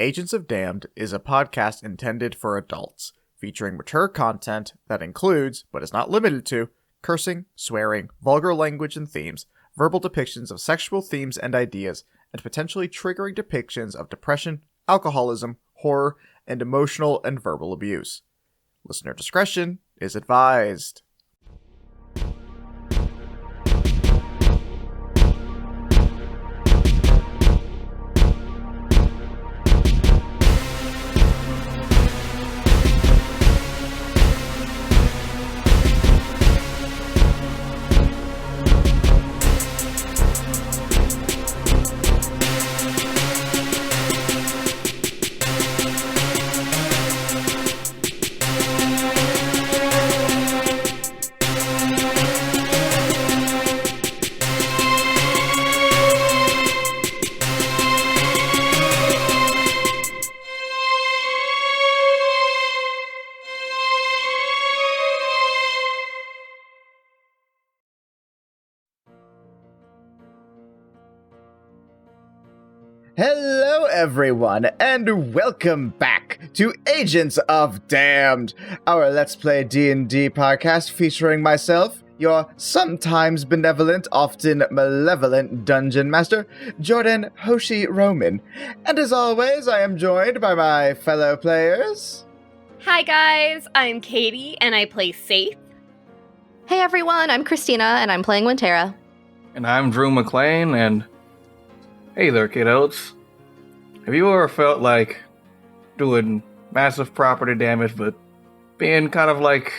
Agents of Damned is a podcast intended for adults, featuring mature content that includes, but is not limited to, cursing, swearing, vulgar language and themes, verbal depictions of sexual themes and ideas, and potentially triggering depictions of depression, alcoholism, horror, and emotional and verbal abuse. Listener discretion is advised. Hello everyone, and welcome back to Agents of Damned, our Let's Play D&D podcast featuring myself, your sometimes benevolent, often malevolent Dungeon Master, Jordan Hoshi Roman. And as always, I am joined by my fellow players. Hi guys, I'm Katie, and I play Safe. Hey everyone, I'm Christina, and I'm playing Wintera. And I'm Drew McLean, and hey there, kiddos. Have you ever felt like doing massive property damage, but being kind of like,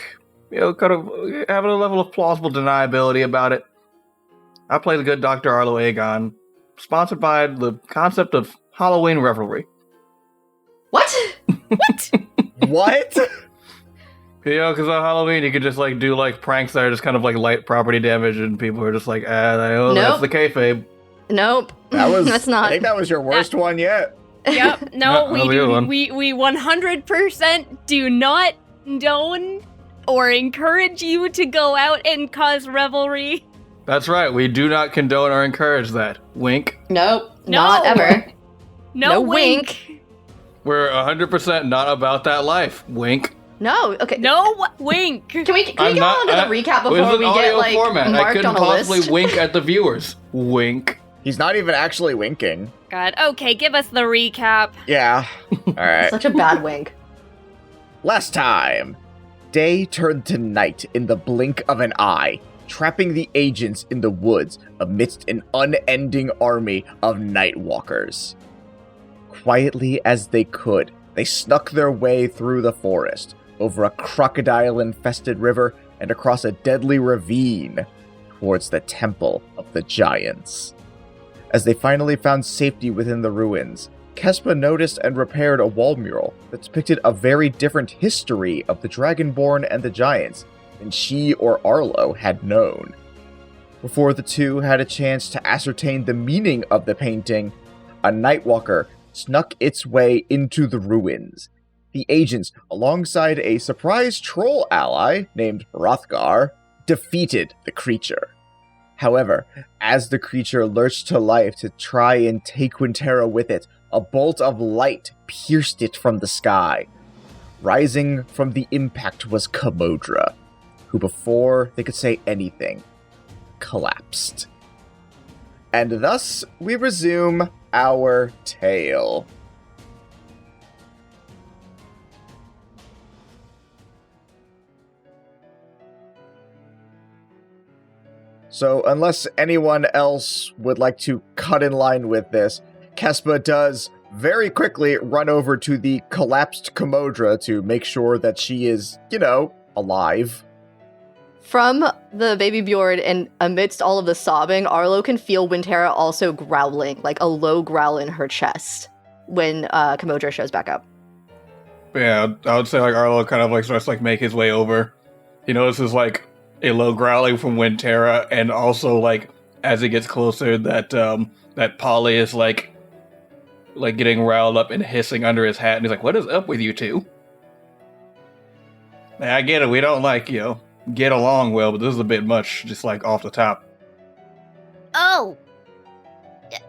kind of having a level of plausible deniability about it? I play the good Dr. Arlo Aegon, sponsored by the concept of Halloween revelry. What? What? What? Because on Halloween you could just do pranks that are just kind of light property damage, and people are just like, Nope. That's the kayfabe. Nope. That's not. I think that was your worst one yet. Yep, no, we 100% do not condone or encourage you to go out and cause revelry. That's right, we do not condone or encourage that. Wink. Nope. No. Not ever. No wink. We're 100% not about that life. Wink. No. Okay. No wink. Can we go on to the recap before we get format. I marked couldn't on a possibly list? wink at the viewers. Wink. He's not even actually winking. God, okay, give us the recap. Yeah. Alright. Such a bad wink. Last time, day turned to night in the blink of an eye, trapping the agents in the woods amidst an unending army of Nightwalkers. Quietly as they could, they snuck their way through the forest, over a crocodile-infested river, and across a deadly ravine, towards the Temple of the Giants. As they finally found safety within the ruins, Kespa noticed and repaired a wall mural that depicted a very different history of the Dragonborn and the Giants than she or Arlo had known. Before the two had a chance to ascertain the meaning of the painting, a Nightwalker snuck its way into the ruins. The agents, alongside a surprise troll ally named Hrothgar, defeated the creature. However, as the creature lurched to life to try and take Wintera with it, a bolt of light pierced it from the sky. Rising from the impact was Kamodra, who before they could say anything, collapsed. And thus, we resume our tale. So, unless anyone else would like to cut in line with this, Kespa does very quickly run over to the collapsed Kamodra to make sure that she is, alive. From the baby Bjord and amidst all of the sobbing, Arlo can feel Wintera also growling, like a low growl in her chest when Kamodra shows back up. Yeah, I would say Arlo kind of starts make his way over. He notices a low growling from Wintera, and also as he gets closer that that Polly is getting riled up and hissing under his hat, and he's like, "What is up with you two?" I get it, we don't get along well, but this is a bit much, just off the top. Oh.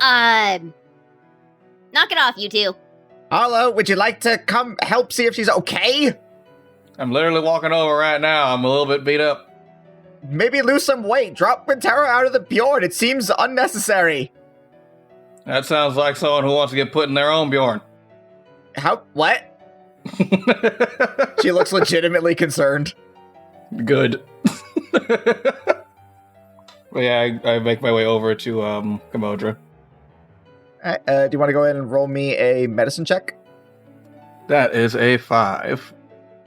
Knock it off, you two. Arlo, would you like to come help see if she's okay? I'm literally walking over right now. I'm a little bit beat up. Maybe lose some weight. Drop Wintera out of the Bjorn. It seems unnecessary. That sounds like someone who wants to get put in their own Bjorn. How? What? She looks legitimately concerned. Good. But yeah, I make my way over to Kamodra. Do you want to go ahead and roll me a medicine check? That is a 5.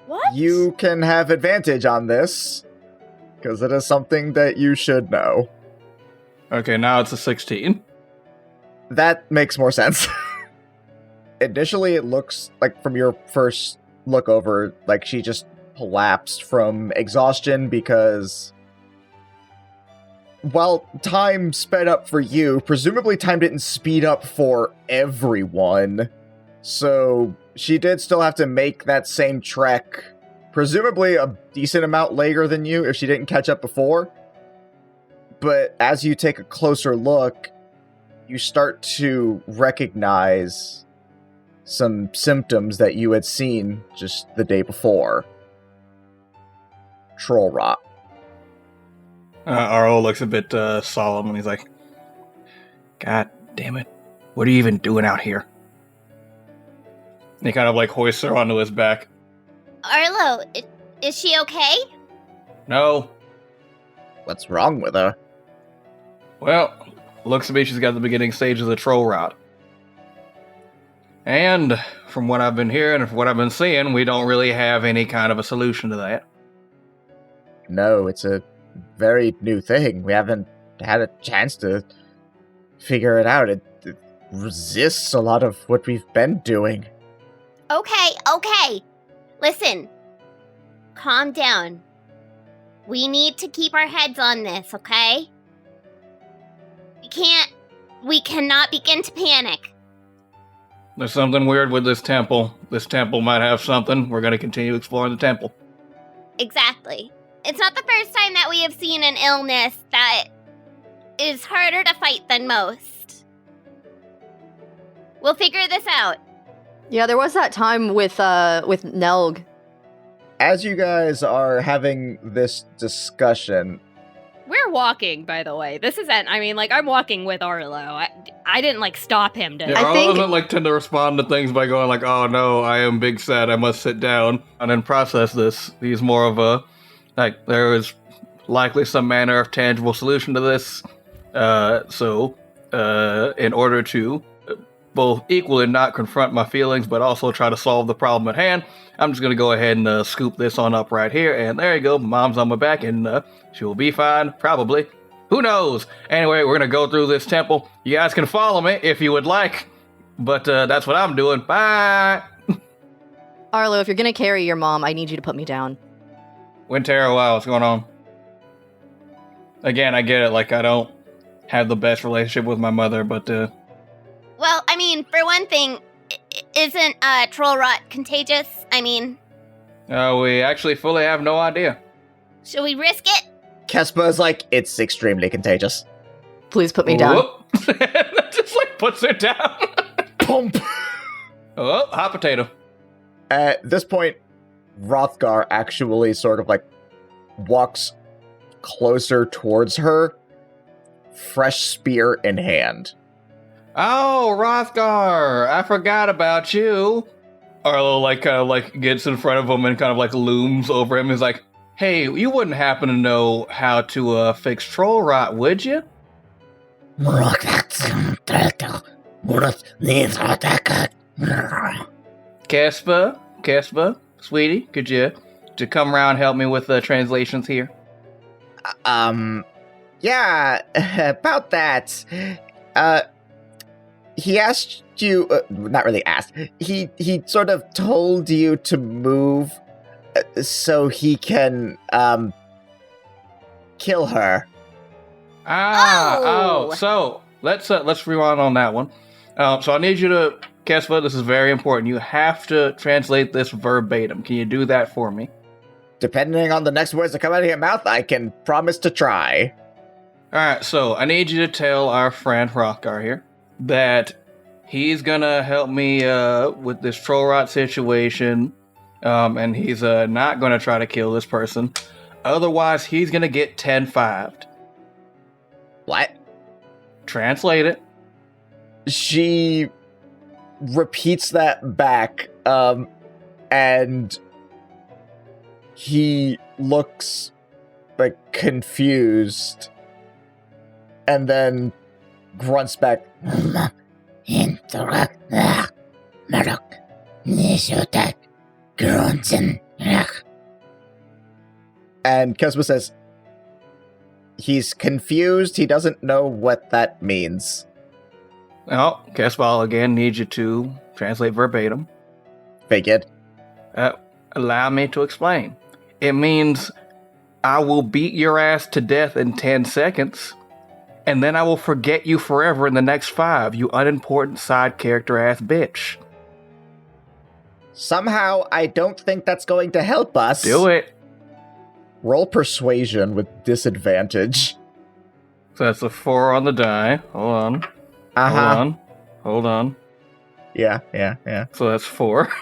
What? You can have advantage on this, because it is something that you should know. Okay, now it's a 16. That makes more sense. Initially, it looks like from your first look over, like she just collapsed from exhaustion because, while time sped up for you, presumably time didn't speed up for everyone. So she did still have to make that same trek, presumably a decent amount later than you if she didn't catch up before. But as you take a closer look, you start to recognize some symptoms that you had seen just the day before. Troll rot. Arlo looks a bit solemn, and he's like, God damn it. What are you even doing out here? And he kind of like hoists her onto his back. Arlo, is she okay? No. What's wrong with her? Well, looks to me she's got the beginning stage of the troll rot. And from what I've been hearing and from what I've been seeing, we don't really have any kind of a solution to that. No, it's a very new thing. We haven't had a chance to figure it out. It resists a lot of what we've been doing. Okay. Listen. Calm down. We need to keep our heads on this, okay? We cannot begin to panic. There's something weird with this temple. This temple might have something. We're going to continue exploring the temple. Exactly. It's not the first time that we have seen an illness that is harder to fight than most. We'll figure this out. Yeah, there was that time with Nelg. As you guys are having this discussion, We're walking, by the way. This isn't, I'm walking with Arlo. I didn't, stop him to... Yeah, I Arlo think- doesn't tend to respond to things by going like, oh no, I am big sad, I must sit down and then process this. He's more of a, there is likely some manner of tangible solution to this. So in order to both equally not confront my feelings, but also try to solve the problem at hand, I'm just going to go ahead and scoop this on up right here. And there you go. Mom's on my back and she'll be fine. Probably. Who knows? Anyway, we're going to go through this temple. You guys can follow me if you would like. But that's what I'm doing. Bye. Arlo, if you're gonna carry your mom, I need you to put me down. Wintera, wow, what's going on? Again, I get it. I don't have the best relationship with my mother, but Well, for one thing, isn't troll rot contagious? we actually fully have no idea. Should we risk it? Kespa's like, it's extremely contagious. Please put me down. Whoop. Just puts her down. Pump! Oh, hot potato. At this point, Rothgar actually sort of walks closer towards her, fresh spear in hand. Oh, Rothgar, I forgot about you. Arlo gets in front of him and kind of looms over him. He's like, hey, you wouldn't happen to know how to fix troll rot, would you? Kespa, sweetie, could you come around and help me with the translations here? Yeah, about that. He asked you, not really asked, he sort of told you to move so he can, kill her. So let's rewind on that one. So I need you to, Kespa, this is very important. You have to translate this verbatim. Can you do that for me? Depending on the next words that come out of your mouth, I can promise to try. Alright, so I need you to tell our friend Rothgar here that he's gonna help me with this troll rot situation, and he's not gonna try to kill this person. Otherwise, he's gonna get 10-5'd. What? Translate it. She repeats that back, and he looks like confused, and then grunts back. And Kesma says, he's confused, he doesn't know what that means. Oh, Kesbal again needs you to translate verbatim. Figured. Allow me to explain. It means I will beat your ass to death in 10 seconds, and then I will forget you forever in the next 5, you unimportant side character ass bitch. Somehow, I don't think that's going to help us. Do it. Roll persuasion with disadvantage. So that's a 4 on the die. Hold on. Hold on. Yeah. So that's 4.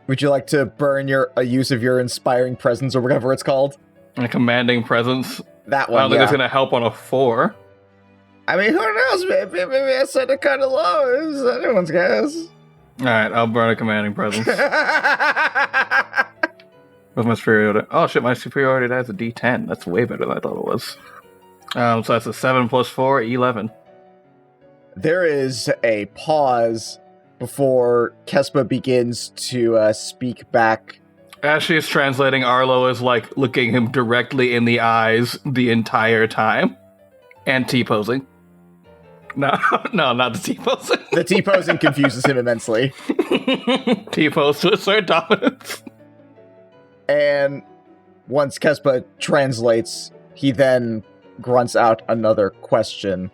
Would you like to burn a use of your inspiring presence or whatever it's called? And a commanding presence. That I one, don't think it's going to help on a 4. I mean, who knows? Maybe I said it kind of low. It's anyone's guess. Alright, I'll burn a commanding presence. With my superiority. Oh shit, my superiority has a D10. That's way better than I thought it was. So that's a 7 plus 4, 11. There is a pause before Kespa begins to speak back. As she's translating, Arlo is like looking him directly in the eyes the entire time. And T-posing. No, not the T-posing. The T-posing confuses him immensely. T-pose to assert dominance. And once Kespa translates, he then grunts out another question,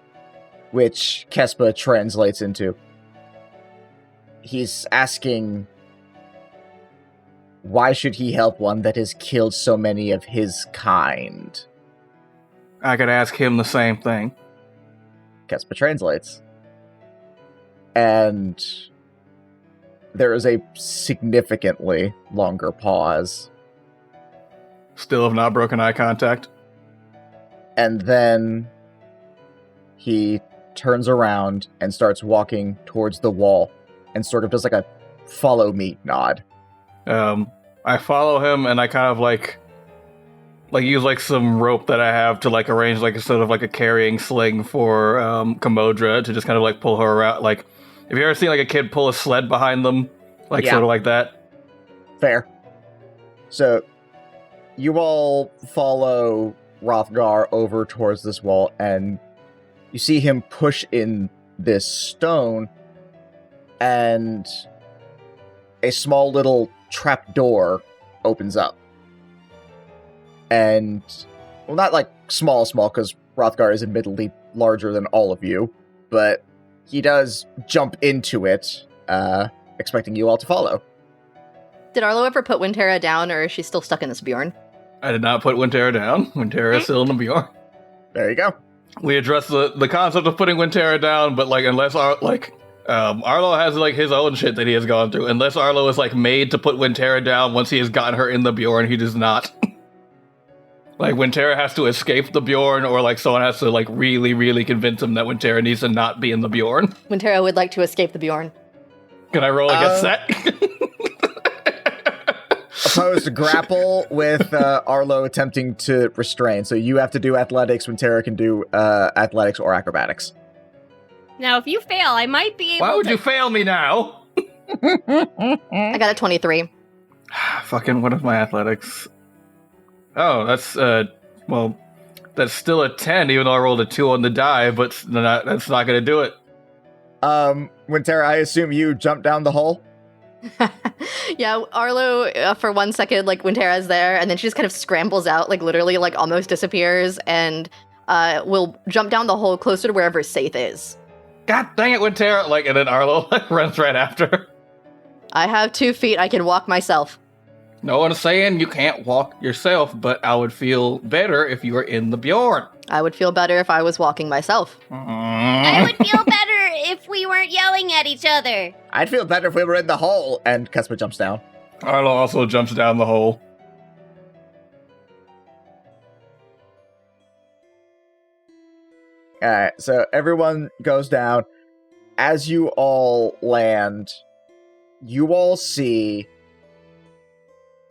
which Kespa translates into. He's asking, why should he help one that has killed so many of his kind? I could ask him the same thing. Kespa translates. And there is a significantly longer pause. Still have not broken eye contact. And then he turns around and starts walking towards the wall and sort of does like a follow me nod. I follow him and I kind of like use like some rope that I have to like arrange like a sort of like a carrying sling for Kamodra to just kind of like pull her around. Like, have you ever seen like a kid pull a sled behind them? Like sort of like that? Fair. So you all follow Rothgar over towards this wall and you see him push in this stone and a small little trap door opens up. And, well, not like small, because Rothgar is admittedly larger than all of you, but he does jump into it, expecting you all to follow. Did Arlo ever put Wintera down, or is she still stuck in this Bjorn? I did not put Wintera down. Wintera is still in the Bjorn. There you go. We addressed the concept of putting Wintera down, but like unless Arlo has like his own shit that he has gone through. Unless Arlo is like made to put Wintera down once he has gotten her in the Bjorn, he does not. Like Wintera has to escape the Bjorn, or like someone has to like really, really convince him that Wintera needs to not be in the Bjorn. Wintera would like to escape the Bjorn. Can I roll against that? Opposed to grapple with Arlo attempting to restrain. So you have to do athletics when Tara can do athletics or acrobatics. Now, if you fail, I might be able Why would to... you fail me now? I got a 23. Fucking, what is my athletics? Oh, that's, well, that's still a 10, even though I rolled a 2 on the die, but that's not gonna do it. Wintera, I assume you jumped down the hole? Yeah, Arlo, for 1 second, like, Wintera's there, and then she just kind of scrambles out, like, literally, like, almost disappears, and will jump down the hole closer to wherever Saith is. God dang it, Wintera! Like, and then Arlo like, runs right after her. I have 2 feet, I can walk myself. No one's saying you can't walk yourself, but I would feel better if you were in the Bjorn. I would feel better if I was walking myself. I would feel better if we weren't yelling at each other. I'd feel better if we were in the hole. And Kespa jumps down. Arlo also jumps down the hole. Alright, so everyone goes down. As you all land, you all see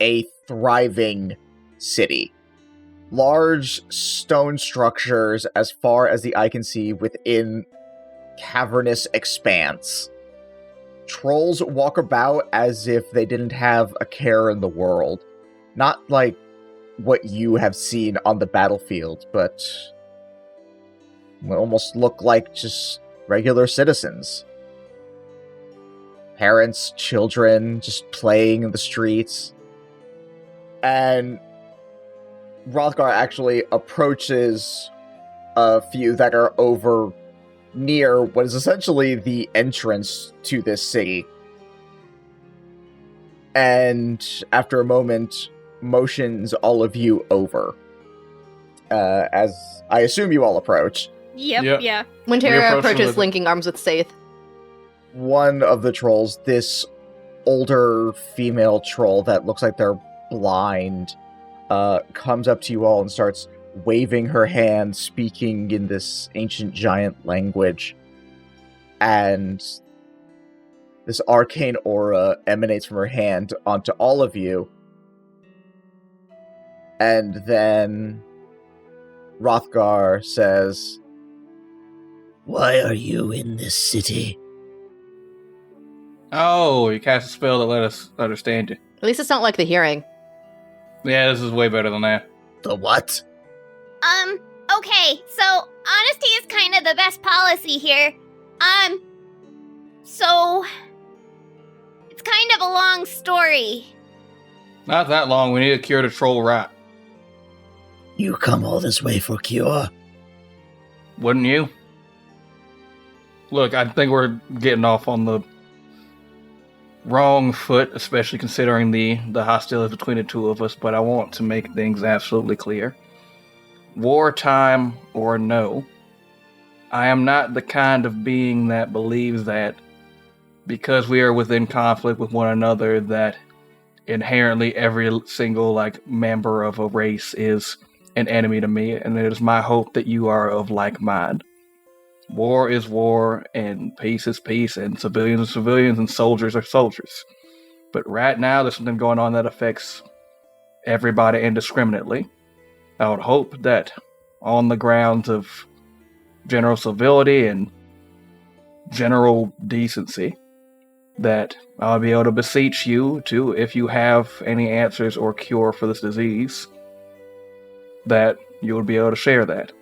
a thriving city. Large stone structures as far as the eye can see within cavernous expanse. Trolls walk about as if they didn't have a care in the world. Not like what you have seen on the battlefield, but almost look like just regular citizens. Parents, children, just playing in the streets. And Rothgar actually approaches a few that are over near what is essentially the entrance to this city. And after a moment, motions all of you over. As I assume you all approach. Yep, yeah. When We Tara approach approaches, with- linking arms with Saith. One of the trolls, this older female troll that looks like they're blind, comes up to you all and starts waving her hand, speaking in this ancient giant language. And this arcane aura emanates from her hand onto all of you. And then Rothgar says, Why are you in this city? Oh, you cast a spell that let us understand you. At least it's not like the hearing. Yeah, this is way better than that. The what? Okay, so honesty is kind of the best policy here. So it's kind of a long story. Not that long. We need to cure the troll rat. You come all this way for cure? Wouldn't you? Look, I think we're getting off on the wrong foot, especially considering the hostility between the two of us, but I want to make things absolutely clear. Wartime or no, I am not the kind of being that believes that because we are within conflict with one another that inherently every single member of a race is an enemy to me, and it is my hope that you are of like mind. War is war, and peace is peace, and civilians are civilians, and soldiers are soldiers. But right now, there's something going on that affects everybody indiscriminately. I would hope that on the grounds of general civility and general decency, that I'll be able to beseech you to, if you have any answers or cure for this disease, that you would be able to share that.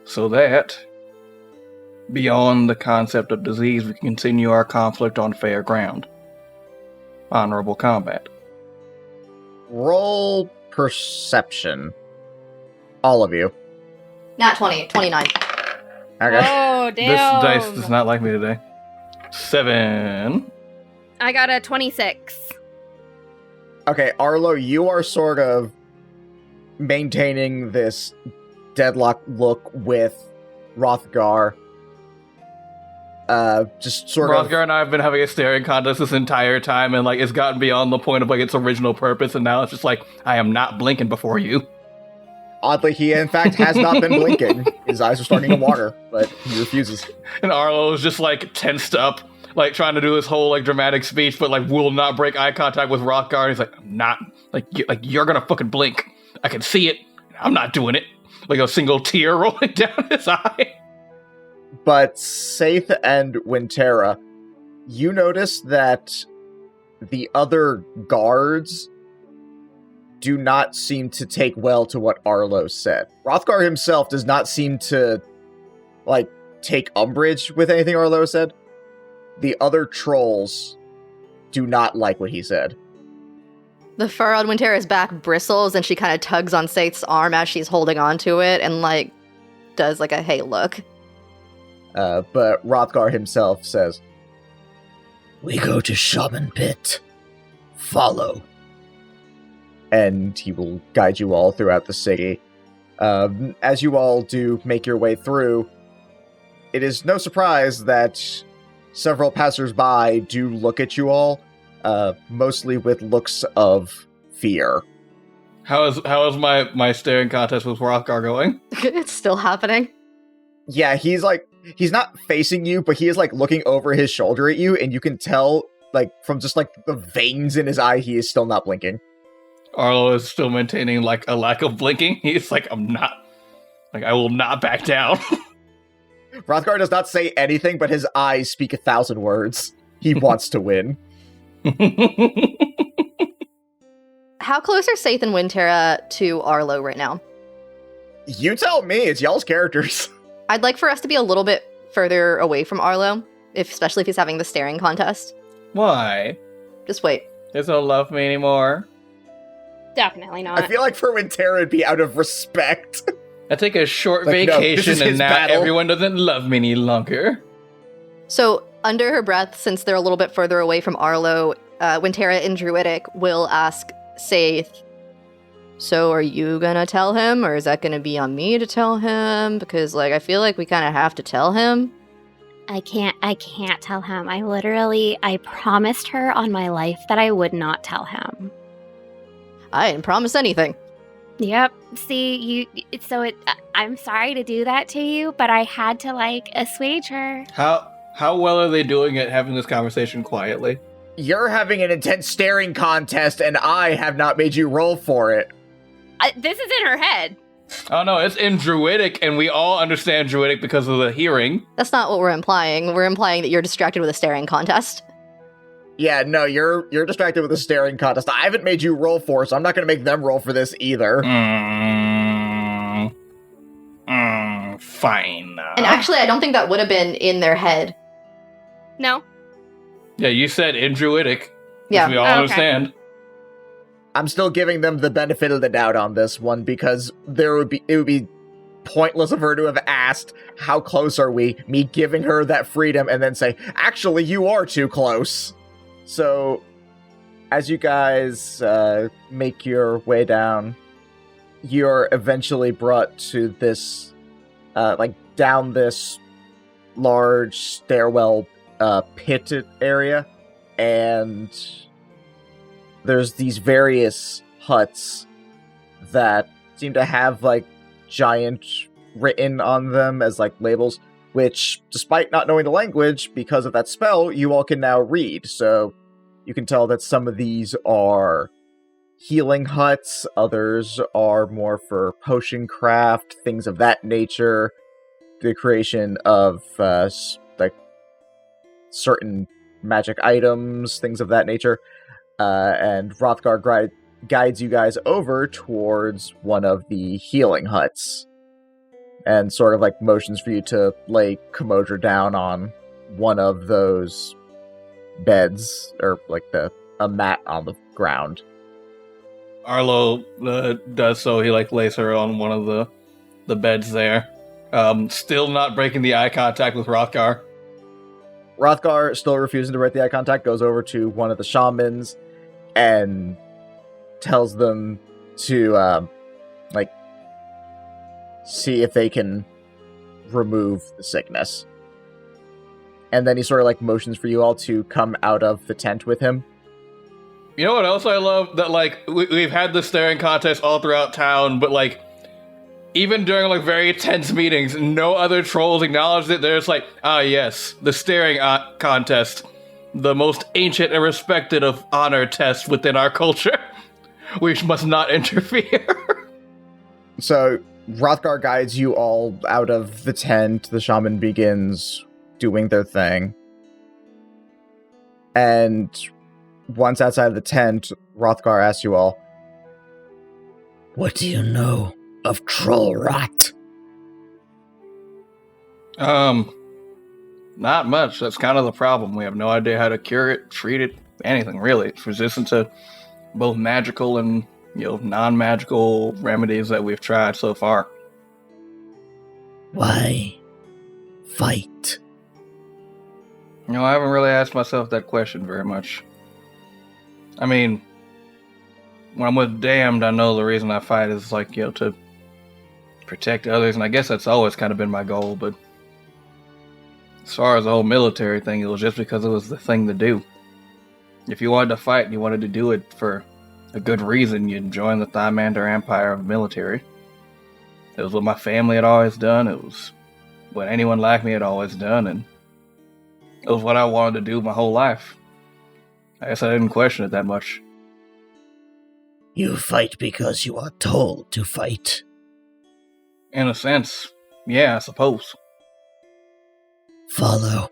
So that, beyond the concept of disease, we can continue our conflict on fair ground. Honorable combat. roll perception. All of you. Not 20, 29. Okay. Oh, This damn. dice does not like me today. 7. I got a 26. Okay, Arlo, you are sort of maintaining this deadlock look with Rothgar. Just sort Rothgar of... and I have been having a staring contest this entire time, and it's gotten beyond the point of its original purpose, and now it's just I am not blinking before you. Oddly, he in fact has not been blinking. His eyes are starting to water, but he refuses. And Arlo is just tensed up, trying to do this whole dramatic speech, but will not break eye contact with Rothgar. He's I'm not you're gonna fucking blink. I can see it. I'm not doing it. A single tear rolling down his eye. But Saith and Wintera, you notice that the other guards do not seem to take well to what Arlo said. Rothgar himself does not seem to, take umbrage with anything Arlo said. The other trolls do not like what he said. The fur on Wintera's back bristles, and she kind of tugs on Saith's arm as she's holding on to it, and does a hey look. But Rothgar himself says, We go to Shaman Pit. Follow. and he will guide you all throughout the city. As you all do make your way through, it is no surprise that several passersby do look at you all, mostly with looks of fear. How is my staring contest with Hrothgar going? It's still happening. Yeah, he's not facing you, but he is looking over his shoulder at you, and you can tell from just the veins in his eye, he is still not blinking. Arlo is still maintaining a lack of blinking. He's I'm not, I will not back down. Hrothgar does not say anything, but his eyes speak 1,000 words. He wants to win. How close are Saith and Winterra to Arlo right now? You tell me, it's y'all's characters. I'd like for us to be a little bit further away from Arlo, especially if he's having the staring contest. Why? Just wait. They don't love me anymore. Definitely not. I feel like for Winterra it'd be out of respect. I take a short No, this vacation is and his now battle. everyone doesn't love me any longer. So, under her breath, since they're a little bit further away from Arlo, Winterra in Druidic will ask Saith, so are you gonna tell him, or is that gonna be on me to tell him? Because, I feel like we kind of have to tell him. I can't tell him. I promised her on my life that I would not tell him. I didn't promise anything. Yep. See, I'm sorry to do that to you, but I had to assuage her. How well are they doing at having this conversation quietly? You're having an intense staring contest, and I have not made you roll for it. This is in her head. Oh no, it's in Druidic, and we all understand Druidic because of the hearing. That's not what we're implying. We're implying that you're distracted with a staring contest. Yeah, no, you're distracted with a staring contest. I haven't made you roll for it, so I'm not going to make them roll for this either. Fine. And actually, I don't think that would have been in their head. No. Yeah, you said in Druidic. Yeah. Which we all Okay. understand. I'm still giving them the benefit of the doubt on this one because it would be pointless of her to have asked, how close are we? Me giving her that freedom and then say, actually, you are too close. So, as you guys make your way down, you're eventually brought to this, down this large stairwell pit area, and there's these various huts that seem to have giant written on them as labels, which, despite not knowing the language because of that spell, you all can now read. So you can tell that some of these are healing huts, others are more for potion craft, things of that nature, the creation of certain magic items, things of that nature. And Hrothgar guides you guys over towards one of the healing huts and sort of motions for you to lay Kamodra down on one of those beds, or a mat on the ground. Arlo does so. He lays her on one of the beds there. Still not breaking the eye contact with Hrothgar. Hrothgar, still refusing to break the eye contact, goes over to one of the shamans and tells them to see if they can remove the sickness. And then he sort of motions for you all to come out of the tent with him. You know what else I love? That we've had this staring contest all throughout town, but even during very tense meetings, no other trolls acknowledged it. They're just yes, the staring contest, the most ancient and respected of honor tests within our culture. We must not interfere. So Hrothgar guides you all out of the tent. The shaman begins doing their thing. And once outside of the tent, Hrothgar asks you all, What do you know of troll rot? Not much. That's kind of the problem. We have no idea how to cure it, treat it, anything really. It's resistant to both magical and, non-magical remedies that we've tried so far. Why fight? I haven't really asked myself that question very much. I mean, when I'm with Damned, I know the reason I fight is like, to protect others, and I guess that's always kind of been my goal, but as far as the whole military thing, it was just because it was the thing to do. If you wanted to fight and you wanted to do it for a good reason, you'd join the Thymander Empire of military. It was what my family had always done, it was what anyone like me had always done, and it was what I wanted to do my whole life. I guess I didn't question it that much. You fight because you are told to fight. In a sense, yeah, I suppose. Follow.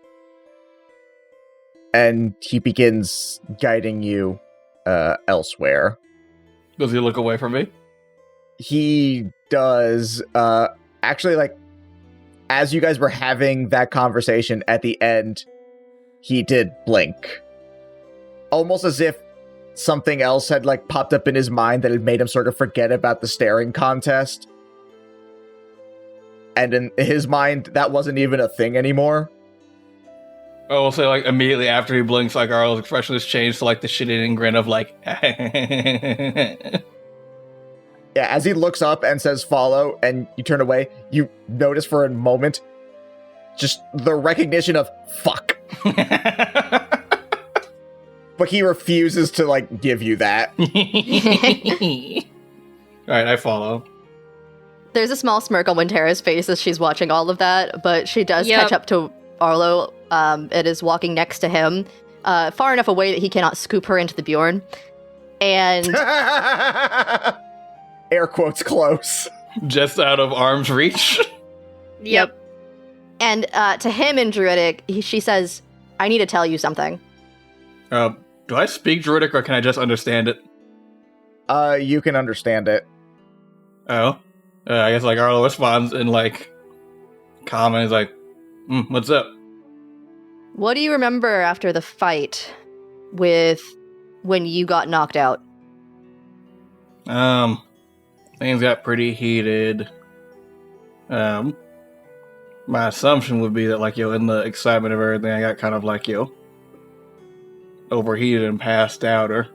And he begins guiding you elsewhere. Does he look away from me? He does. Actually, like, as you guys were having that conversation at the end, he did blink. Almost as if something else had, like, popped up in his mind that had made him sort of forget about the staring contest. And in his mind, that wasn't even a thing anymore. I will say, like, immediately after he blinks, like, Arlo's expression has changed to, like, the shit-eating grin of, like... Yeah, as he looks up and says follow, and you turn away, you notice for a moment just the recognition of fuck. But he refuses to, like, give you that. Alright, I follow. There's a small smirk on Wintera's face as she's watching all of that, but she does catch up to Arlo. It is walking next to him, far enough away that he cannot scoop her into the Bjorn. And air quotes close. Just out of arm's reach. Yep. And to him in Druidic, she says, I need to tell you something. Do I speak Druidic or can I just understand it? You can understand it. Oh. I guess, like, Arlo responds in, like, calm, and he's like, what's up? What do you remember after the fight with when you got knocked out? Things got pretty heated. My assumption would be that, like, in the excitement of everything, I got kind of, like, overheated and passed out, or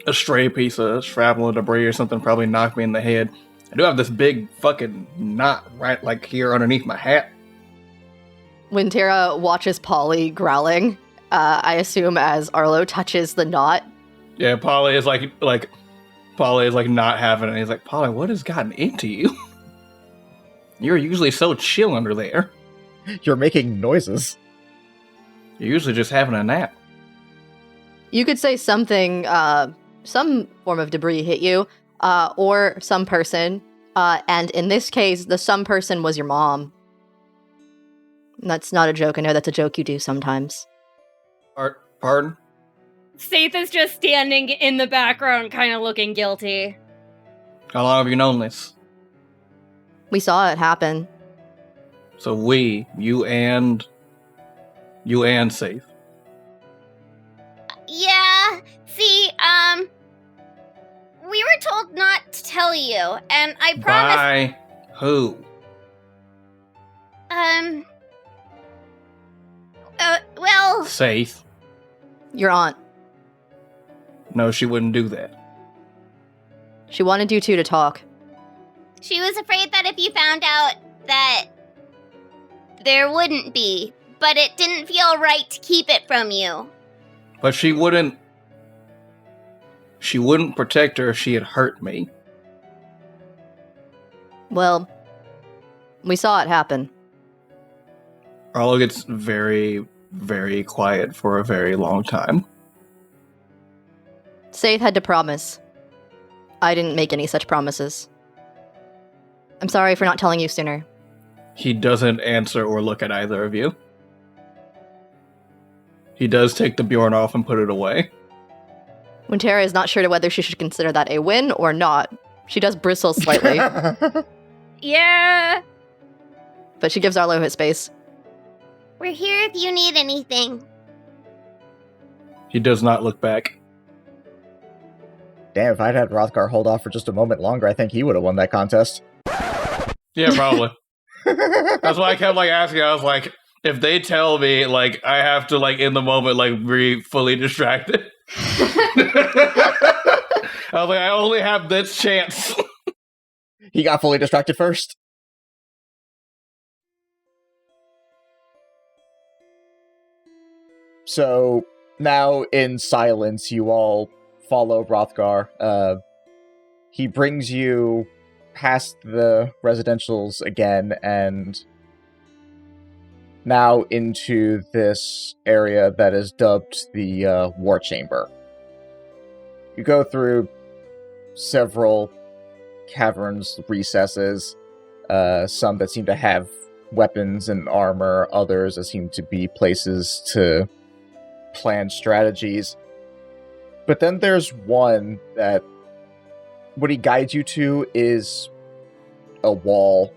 a stray piece of shrapnel or debris or something probably knocked me in the head. I do have this big fucking knot right, like, here underneath my hat. Wintera watches Polly growling, I assume as Arlo touches the knot. Yeah, Polly is like not having it. He's like, Polly, what has gotten into you? You're usually so chill under there. You're making noises. You're usually just having a nap. You could say something, some form of debris hit you, or some person, and in this case, the some person was your mom. That's not a joke. I know that's a joke you do sometimes. Pardon? Saith is just standing in the background, kind of looking guilty. How long have you known this? We saw it happen. So you and Safe. Yeah, see, we were told not to tell you, and I promised... By who? Well... Safe. Your aunt. No, she wouldn't do that. She wanted you two to talk. She was afraid that if you found out that there wouldn't be, but it didn't feel right to keep it from you. But she wouldn't protect her if she had hurt me. Well, we saw it happen. Arlo gets very, very quiet for a very long time. Saith had to promise. I didn't make any such promises. I'm sorry for not telling you sooner. He doesn't answer or look at either of you. He does take the Bjorn off and put it away. Wintera is not sure to whether she should consider that a win or not. She does bristle slightly, Yeah. but she gives Arlo his space. We're here if you need anything. He does not look back. Damn, if I'd had Rothgar hold off for just a moment longer, I think he would have won that contest. Yeah, probably. That's why I kept, like, asking. I was like, if they tell me, like, I have to, like, in the moment, like, be fully distracted. I was like, I only have this chance. He got fully distracted first. So now in silence, you all follow Rothgar. He brings you past the residentials again and now into this area that is dubbed the War Chamber. You go through several caverns, recesses, some that seem to have weapons and armor, others that seem to be places to plan strategies. But then there's one that what he guides you to is a wall.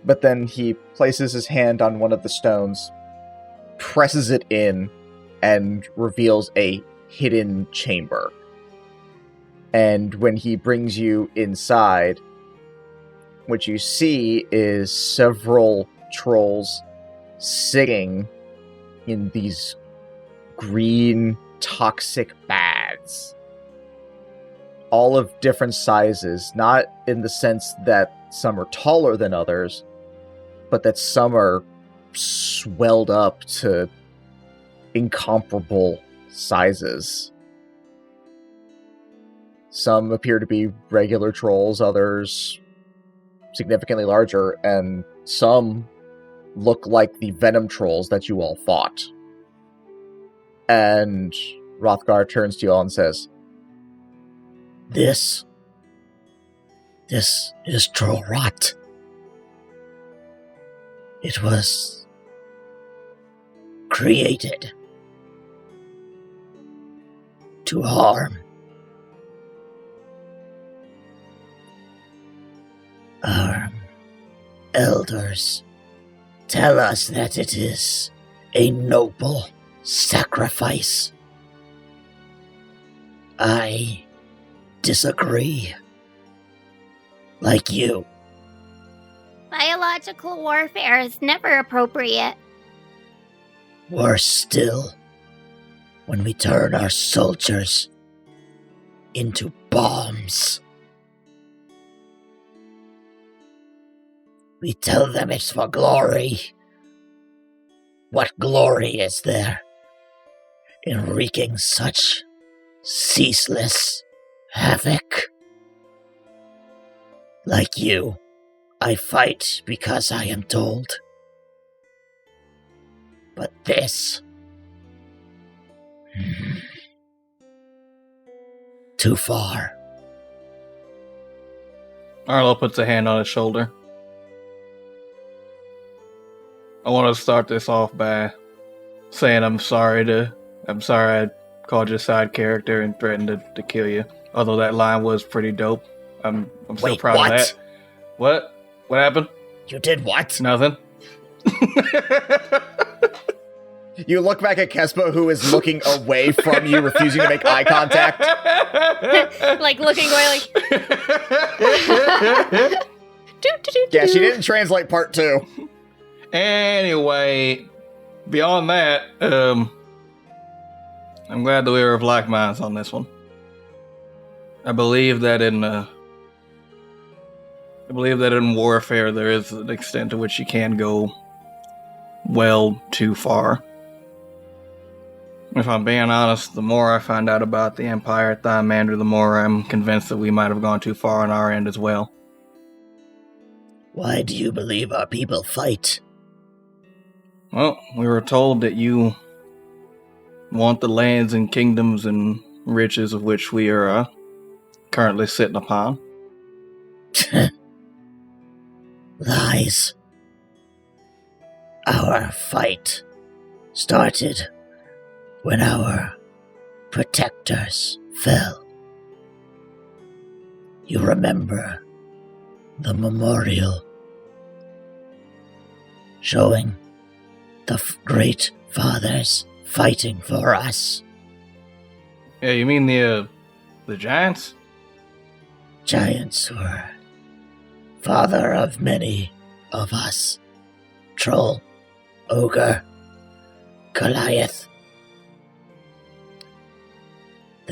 But then he places his hand on one of the stones, presses it in, and reveals a hidden chamber. And when he brings you inside, what you see is several trolls sitting in these green toxic baths. All of different sizes, not in the sense that some are taller than others, but that some are swelled up to incomparable sizes. Some appear to be regular trolls, others significantly larger, and some look like the venom trolls that you all fought. And Rothgar turns to you all and says, This is troll rot. It was created to harm our elders. Tell us that it is a noble sacrifice. I disagree. Like you. Biological warfare is never appropriate. Worse still, when we turn our soldiers into bombs. We tell them it's for glory. What glory is there in wreaking such ceaseless havoc? Like you, I fight because I am told. But this... too far. Arlo puts a hand on his shoulder. I want to start this off by saying I'm sorry I called you a side character and threatened to kill you. Although that line was pretty dope. I'm still Wait, proud what? of that. What happened? You did what? Nothing. You look back at Kespa, who is looking away from you, refusing to make eye contact. Like looking away, like Yeah, she didn't translate part 2. Anyway, beyond that, I'm glad that we were of like minds on this one. I believe that in warfare there is an extent to which you can go well too far. If I'm being honest, the more I find out about the Empire at Thymander, the more I'm convinced that we might have gone too far on our end as well. Why do you believe our people fight? Well, we were told that you want the lands and kingdoms and riches of which we are currently sitting upon. Lies. Our fight started when our protectors fell. You remember the memorial showing the great fathers fighting for us. Yeah, you mean the giants? Giants were father of many of us. Troll, ogre, Goliath.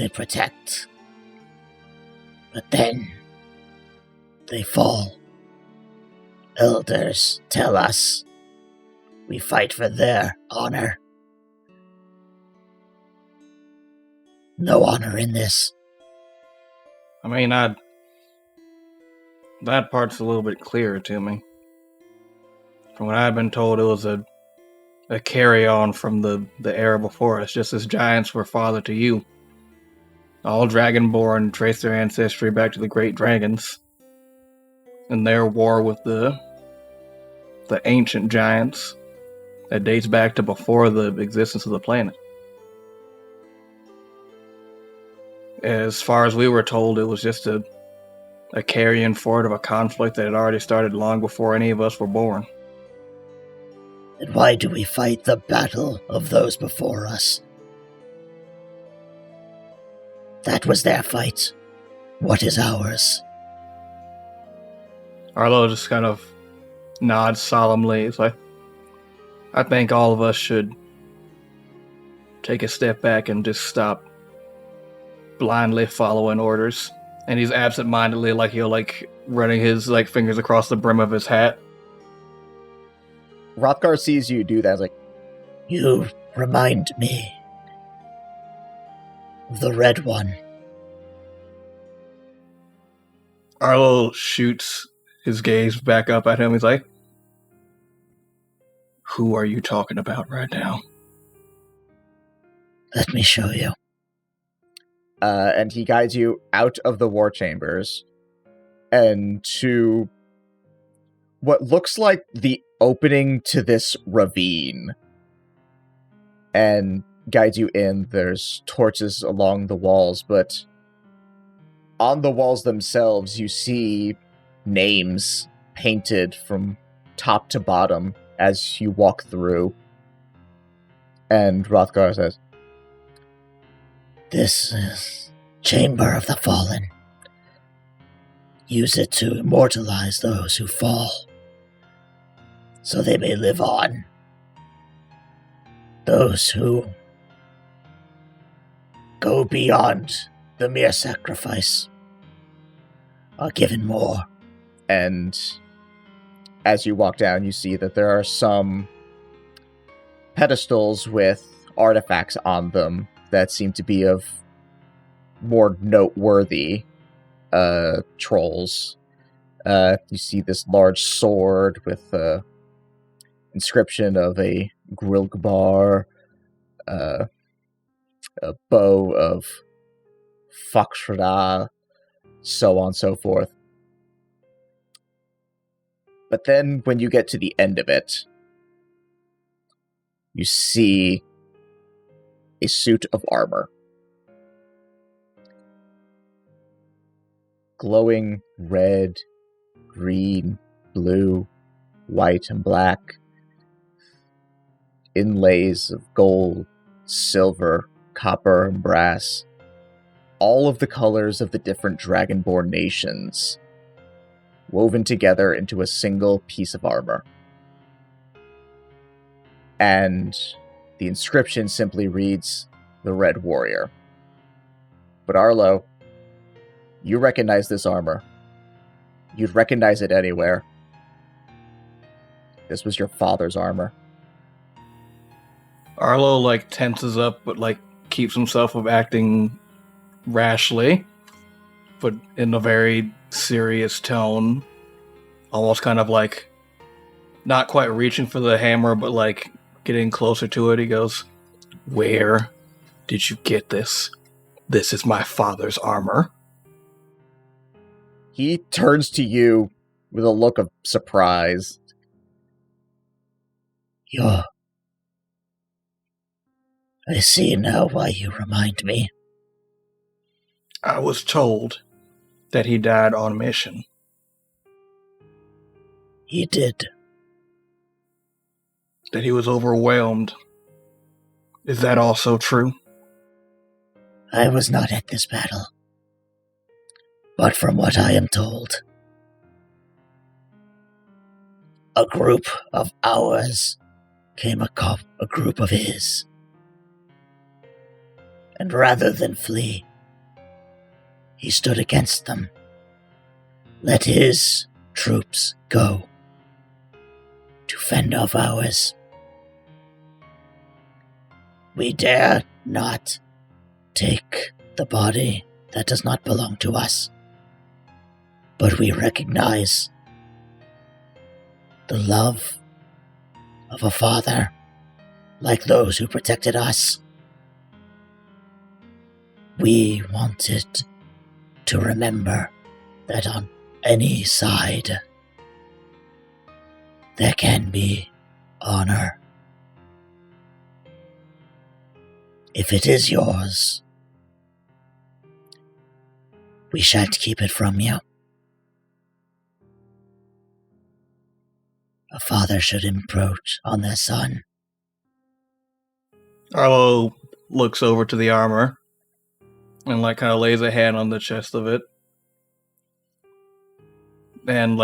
they protect. But then they fall. Elders tell us we fight for their honor. No honor in this. I mean, that part's a little bit clearer to me. From what I've been told, it was a carry-on from the era before us, just as giants were father to you. All dragonborn trace their ancestry back to the great dragons and their war with the ancient giants that dates back to before the existence of the planet. As far as we were told, it was just a carrying forward of a conflict that had already started long before any of us were born. And why do we fight the battle of those before us? That was their fight. What is ours? Arlo just kind of nods solemnly. It's like, I think all of us should take a step back and just stop blindly following orders. And he's absent-mindedly, like, he'll, like, running his, like, fingers across the brim of his hat. Rothgar sees you do that. He's like, You remind me of the Red One. Arlo shoots his gaze back up at him. He's like, who are you talking about right now? Let me show you. and he guides you out of the war chambers and to what looks like the opening to this ravine, and guides you in. There's torches along the walls, but on the walls themselves you see names painted from top to bottom as you walk through. And Rothgar says, This is Chamber of the Fallen. Use it to immortalize those who fall, so they may live on. Those who go beyond the mere sacrifice are given more. and as you walk down, you see that there are some pedestals with artifacts on them that seem to be of more noteworthy trolls. You see this large sword with a inscription of a Grilgbar, a bow of Fakshra, so on and so forth. But then when you get to the end of it, you see a suit of armor. Glowing red, green, blue, white, and black. Inlays of gold, silver, copper, and brass. All of the colors of the different Dragonborn nations woven together into a single piece of armor. And the inscription simply reads, The Red Warrior. But Arlo, you recognize this armor. You'd recognize it anywhere. This was your father's armor. Arlo, tenses up, but, keeps himself from acting rashly, but in a very serious tone. Almost kind of not quite reaching for the hammer, but, getting closer to it. He goes, Where did you get this? This is my father's armor. He turns to you with a look of surprise. I see now why you remind me. I was told that he died on mission. He did. That he was overwhelmed. Is that also true? I was not at this battle. But from what I am told, a group of ours came a group of his. And rather than flee, he stood against them. Let his troops go to fend off ours. We dare not take the body that does not belong to us, but we recognize the love of a father like those who protected us. We wanted to remember that on any side there can be honor. If it is yours, we shan't keep it from you. A father should encroach on their son. Arlo looks over to the armor and kind of lays a hand on the chest of it. And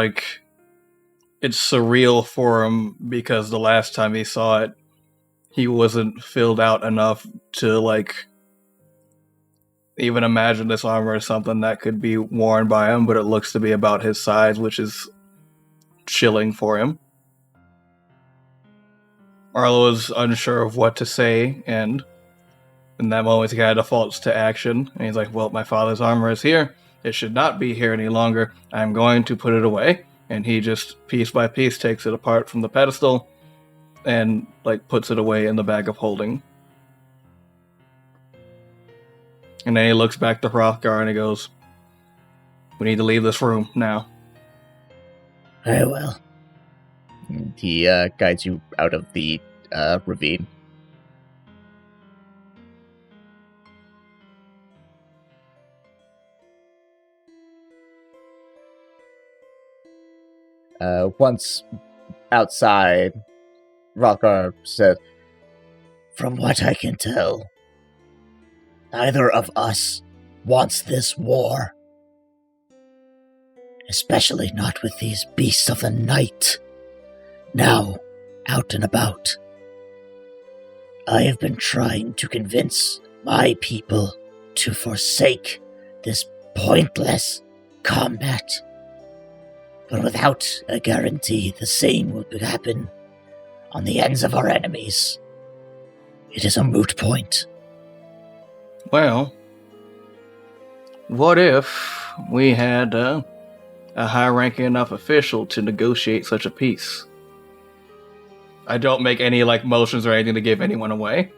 it's surreal for him because the last time he saw it, he wasn't filled out enough to even imagine this armor as something that could be worn by him, but it looks to be about his size, which is chilling for him. Arlo is unsure of what to say, and in that moment he kind of defaults to action. And he's like, well, my father's armor is here. It should not be here any longer. I'm going to put it away. And he just, piece by piece, takes it apart from the pedestal and, puts it away in the bag of holding. And then he looks back to Hrothgar and he goes, we need to leave this room now. Very well. He guides you out of the ravine. Once outside, Hrothgar said, From what I can tell, neither of us wants this war. Especially not with these beasts of the night now out and about. I have been trying to convince my people to forsake this pointless combat, but without a guarantee the same will happen on the ends of our enemies. It is a moot point. Well, what if we had a high-ranking enough official to negotiate such a peace? I don't make any motions or anything to give anyone away.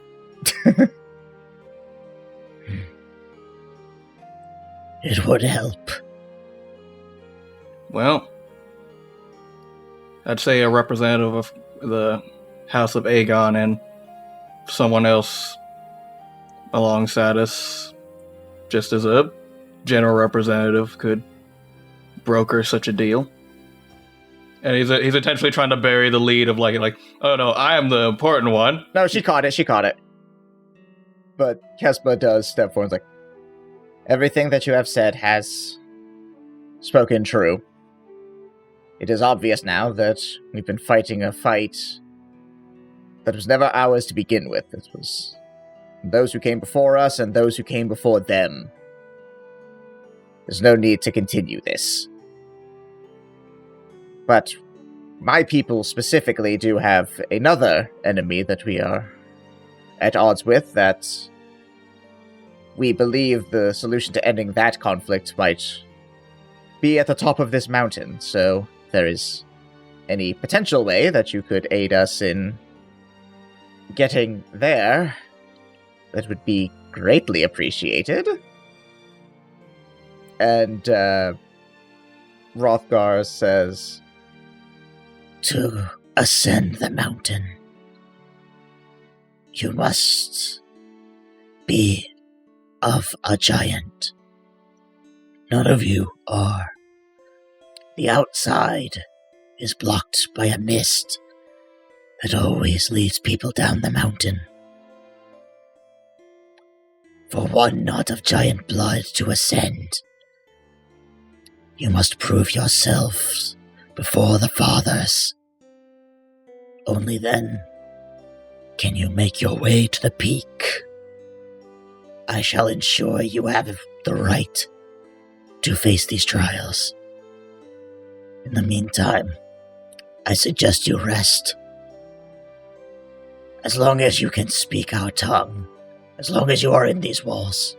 It would help. Well, I'd say a representative of the House of Aegon and someone else alongside us, just as a general representative, could broker such a deal. And he's intentionally trying to bury the lead of oh no, I am the important one. No, she caught it. But Kespa does step forward and is everything that you have said has spoken true. It is obvious now that we've been fighting a fight that was never ours to begin with. It was those who came before us and those who came before them. There's no need to continue this. But my people specifically do have another enemy that we are at odds with, that we believe the solution to ending that conflict might be at the top of this mountain. So if there is any potential way that you could aid us in getting there, that would be greatly appreciated. And Hrothgar says, To ascend the mountain, you must be of a giant. None of you are. The outside is blocked by a mist that always leads people down the mountain. For one knot of giant blood to ascend, you must prove yourselves before the fathers. Only then can you make your way to the peak. I shall ensure you have the right to face these trials. In the meantime, I suggest you rest. As long as you can speak our tongue, as long as you are in these walls,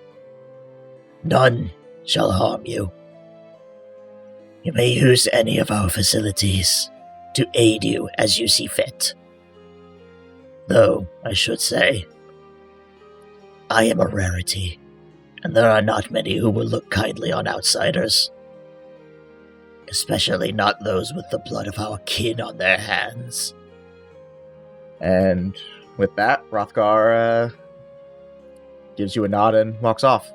none shall harm you. You may use any of our facilities to aid you as you see fit. Though, I should say, I am a rarity, and there are not many who will look kindly on outsiders. Especially not those with the blood of our kin on their hands. And with that, Hrothgar gives you a nod and walks off.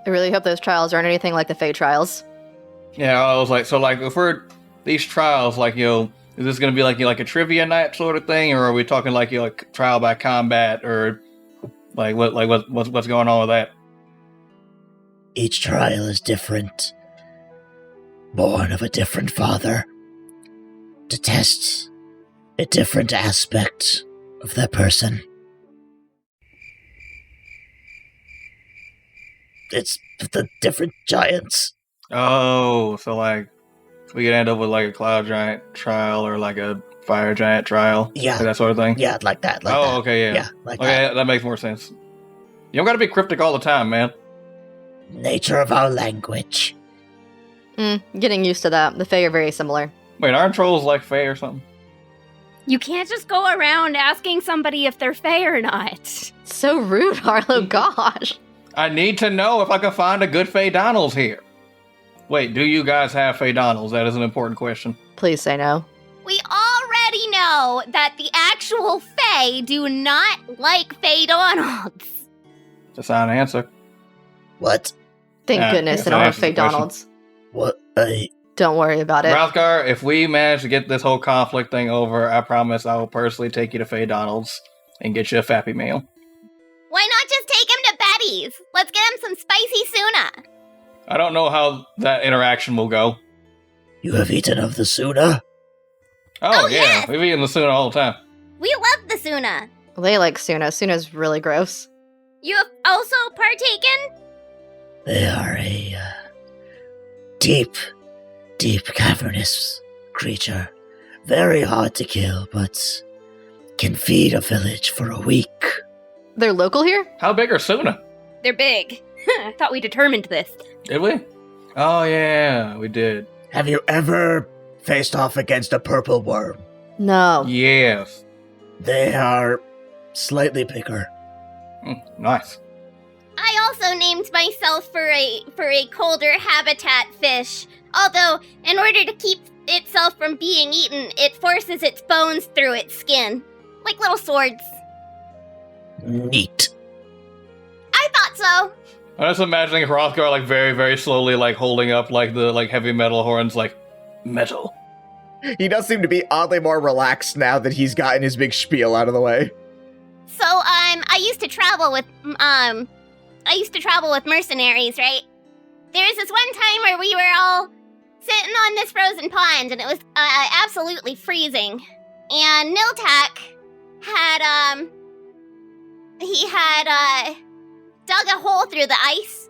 I really hope those trials aren't anything like the Fey trials. Yeah, I was like, so like, if we're these trials, like, is this gonna be like a trivia night sort of thing, or are we talking like like trial by combat, or what's going on with that? Each trial is different, born of a different father, to test a different aspect of that person. It's the different giants. Oh, so like we could end up with like a cloud giant trial or like a fire giant trial, Yeah. like that sort of thing. Yeah, like that. Okay, yeah. Yeah, like Okay, that. that makes more sense. You don't gotta be cryptic all the time, man. Nature of our language. Getting used to that. The Fey are very similar. Wait, aren't trolls like Fae or something? You can't just go around asking somebody if they're Fey or not. So rude, Arlo. Gosh. I need to know if I can find a good Fae Donald's here. Wait, do you guys have Fae Donald's? That is an important question. Please say no. We already know that the actual Fae do not like Fae Donalds. It's a sound answer. What? Thank Yeah, goodness yes, they don't that have answers the Fey question. Donalds. What? Don't worry about it. Hrothgar, if we manage to get this whole conflict thing over, I promise I will personally take you to Fae Donald's and get you a Fappy meal. Why not just take him to Betty's? Let's get him some spicy Suna. I don't know how that interaction will go. You have eaten of the Suna? Oh, Oh, yeah, yes. we've eaten the Suna all the time. We love the Suna. They like Suna. Suna's really gross. You have also partaken? They are a deep cavernous creature. Very hard to kill, but can feed a village for a week. They're local here? How big are Suna? They're big. I thought we determined this. Did we? Oh, yeah, we did. Have you ever faced off against a purple worm? No. Yes. They are slightly bigger. Nice. I also named myself for a colder habitat fish. Although, in order to keep itself from being eaten, it forces its bones through its skin. Like little swords. Neat. I thought so. I'm just imagining Hrothgar like very, very slowly like holding up like the like heavy metal horns like metal. He does seem to be oddly more relaxed now that he's gotten his big spiel out of the way. So, I used to travel with mercenaries, right? There was this one time where we were all sitting on this frozen pond, and it was absolutely freezing. And Niltak had dug a hole through the ice,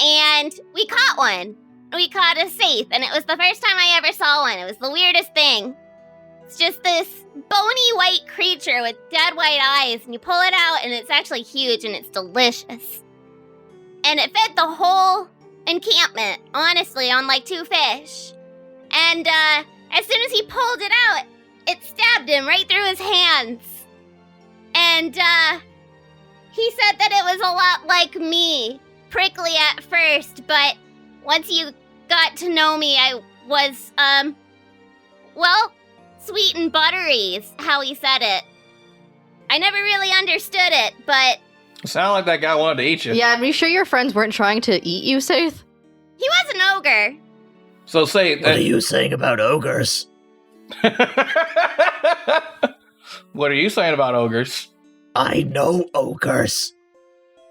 and we caught one. We caught a saith, and it was the first time I ever saw one. It was the weirdest thing. It's just this bony white creature with dead white eyes, and you pull it out, and it's actually huge, and it's delicious. And it fed the whole encampment, honestly, on like 2 fish. And as soon as he pulled it out, it stabbed him right through his hands. And he said that it was a lot like me, prickly at first, but once you got to know me, I was, sweet and buttery is how he said it. I never really understood it, but It sounded like that guy wanted to eat you. Yeah, are you sure your friends weren't trying to eat you, Saith? he was an ogre. So say What are you saying about ogres? What are you saying about ogres? I know ogres.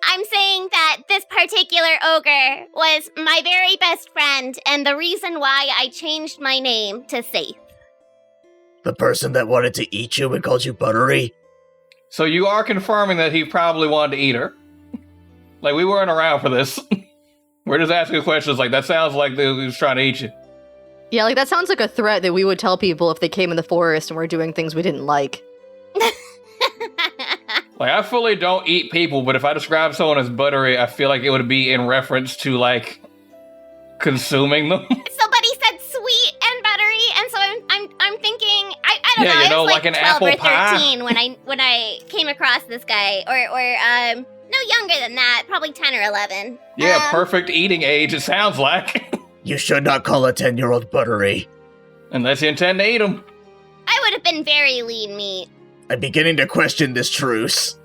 I'm saying that this particular ogre was my very best friend, and the reason why I changed my name to Saith. The person that wanted to eat you and called you buttery? So you are confirming that he probably wanted to eat her? Like, we weren't around for this. We're just asking questions like, that sounds like they was trying to eat you. Yeah, like that sounds like a threat that we would tell people if they came in the forest and were doing things we didn't like. Like, I fully don't eat people, but if I describe someone as buttery, I feel like it would be in reference to, like, consuming them. Somebody said sweet and buttery, and so I'm thinking I don't Yeah, know. you know, I was like an 12 apple or pie. 13 when I came across this guy, or no younger than that, probably 10 or 11. Yeah, perfect eating age, it sounds like. You should not call a 10-year-old buttery. Unless you intend to eat them. I would have been very lean meat. I'm beginning to question this truce.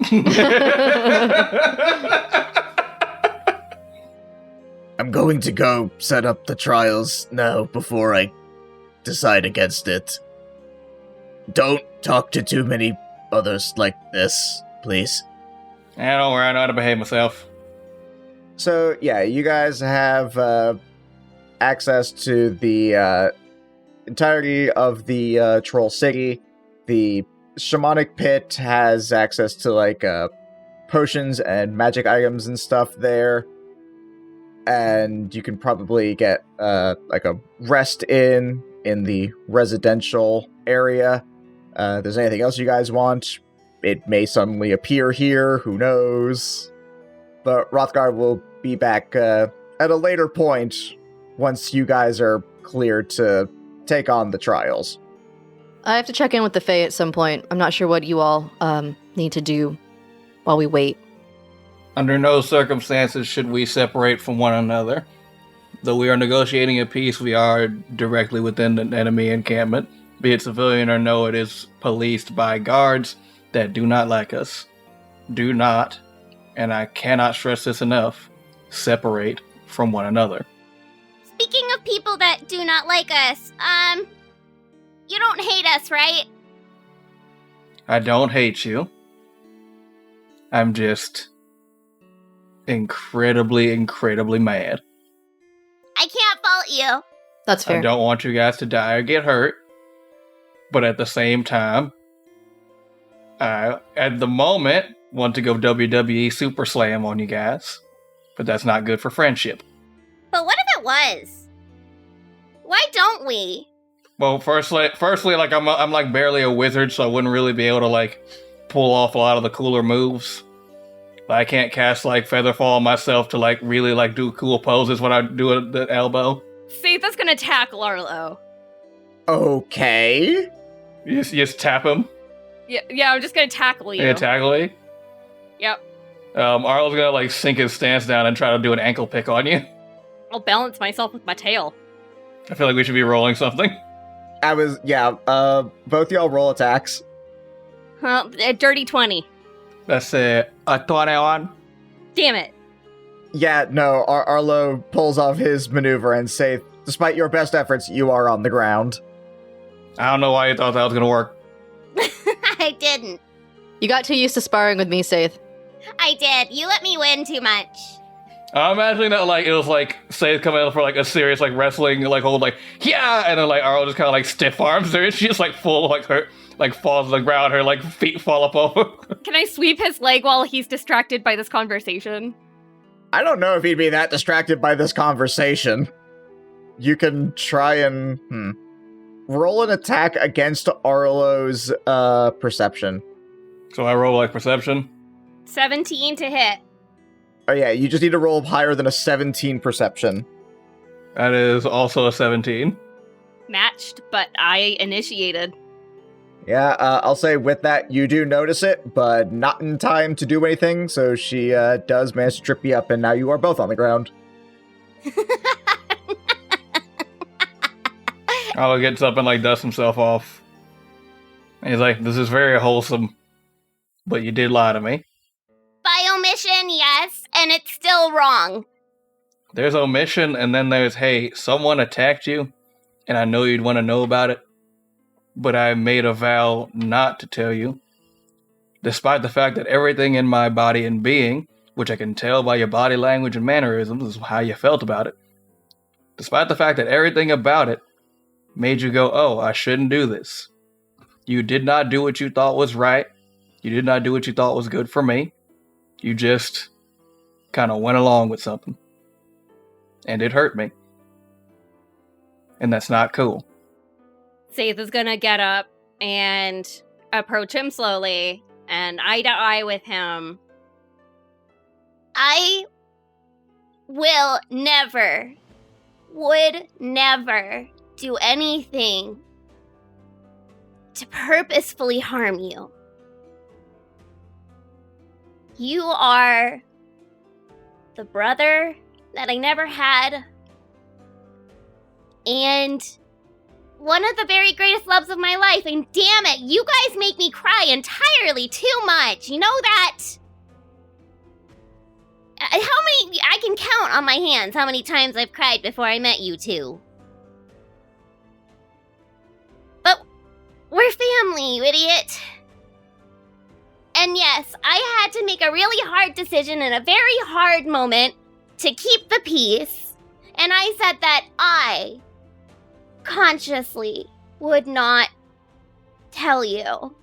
I'm going to go set up the trials now before I decide against it. Don't talk to too many others like this, please. Yeah, don't worry, I know how to behave myself. So, yeah, you guys have access to the entirety of the Troll City. The Shamanic Pit has access to, like, potions and magic items and stuff there. And you can probably get, like, a rest in the residential area. If there's anything else you guys want, it may suddenly appear here, who knows? But Rothgar will be back at a later point once you guys are cleared to take on the trials. I have to check in with the Fae at some point. I'm not sure what you all need to do while we wait. Under no circumstances should we separate from one another. Though we are negotiating a peace, we are directly within the enemy encampment. Be it civilian or no, it is policed by guards that do not like us. Do not, and I cannot stress this enough, separate from one another. Speaking of people that do not like us, you don't hate us, right? I don't hate you. I'm just incredibly mad. I can't fault you. That's fair. I don't want you guys to die or get hurt. But at the same time, I, at the moment, want to go WWE Super Slam on you guys. But that's not good for friendship. But what if it was? Why don't we? Well, firstly, like I'm like barely a wizard, so I wouldn't really be able to like pull off a lot of the cooler moves. Like, I can't cast like Featherfall myself to like really like do cool poses when I do at the elbow. See, that's gonna tackle Arlo. Okay. You just tap him. Yeah, I'm just gonna tackle you. Yeah, tackle me. Yep. Arlo's gonna like sink his stance down and try to do an ankle pick on you. I'll balance myself with my tail. I feel like we should be rolling something. Both y'all roll attacks. A dirty 20. That's a 21. Damn it. Yeah, no, Arlo pulls off his maneuver and say, despite your best efforts, you are on the ground. I don't know why you thought that was gonna work. I didn't. You got too used to sparring with me, Saith. I did. You let me win too much. I'm imagining that like it was like Seth coming in for like a serious like wrestling like hold like yeah, and then like Arlo just kind of like stiff arms her, and she's just like full like her like falls to the ground, her like feet fall up over. Can I sweep his leg while he's distracted by this conversation? I don't know if he'd be that distracted by this conversation. You can try and roll an attack against Arlo's perception. So I roll like perception. 17 to hit. Oh yeah, you just need to roll higher than a 17 perception. That is also a 17. Matched, but I initiated. Yeah, I'll say with that, you do notice it, but not in time to do anything, so she does manage to trip you up, and now you are both on the ground. Arlo gets up and like dusts himself off. And he's like, "This is very wholesome, but you did lie to me." By omission, yes, and it's still wrong. There's omission, and then there's, hey, someone attacked you, and I know you'd want to know about it, but I made a vow not to tell you. Despite the fact that everything in my body and being, which I can tell by your body language and mannerisms, is how you felt about it. Despite the fact that everything about it made you go, oh, I shouldn't do this. You did not do what you thought was right. You did not do what you thought was good for me. You just kind of went along with something. and it hurt me. And that's not cool. Saith is gonna get up and approach him slowly and eye to eye with him. I will never, would never do anything to purposefully harm you. You are the brother that I never had, and one of the very greatest loves of my life, and damn it, you guys make me cry entirely too much. You know that? How many, I can count on my hands how many times I've cried before I met you two. But we're family, you idiot. And yes, I had to make a really hard decision in a very hard moment to keep the peace. And I said that I consciously would not tell you.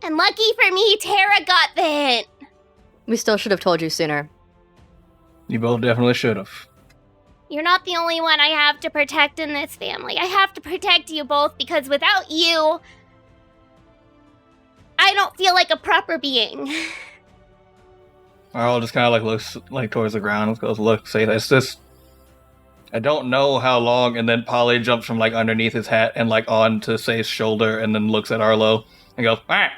And lucky for me, Tara got the hint. We still should have told you sooner. You both definitely should have. You're not the only one I have to protect in this family. I have to protect you both because without you, I don't feel like a proper being. Arlo just kind of like looks like towards the ground and goes, "Look, say that's just. I don't know how long." And then Polly jumps from like underneath his hat and like onto Say's shoulder, and then looks at Arlo and goes, "Wah!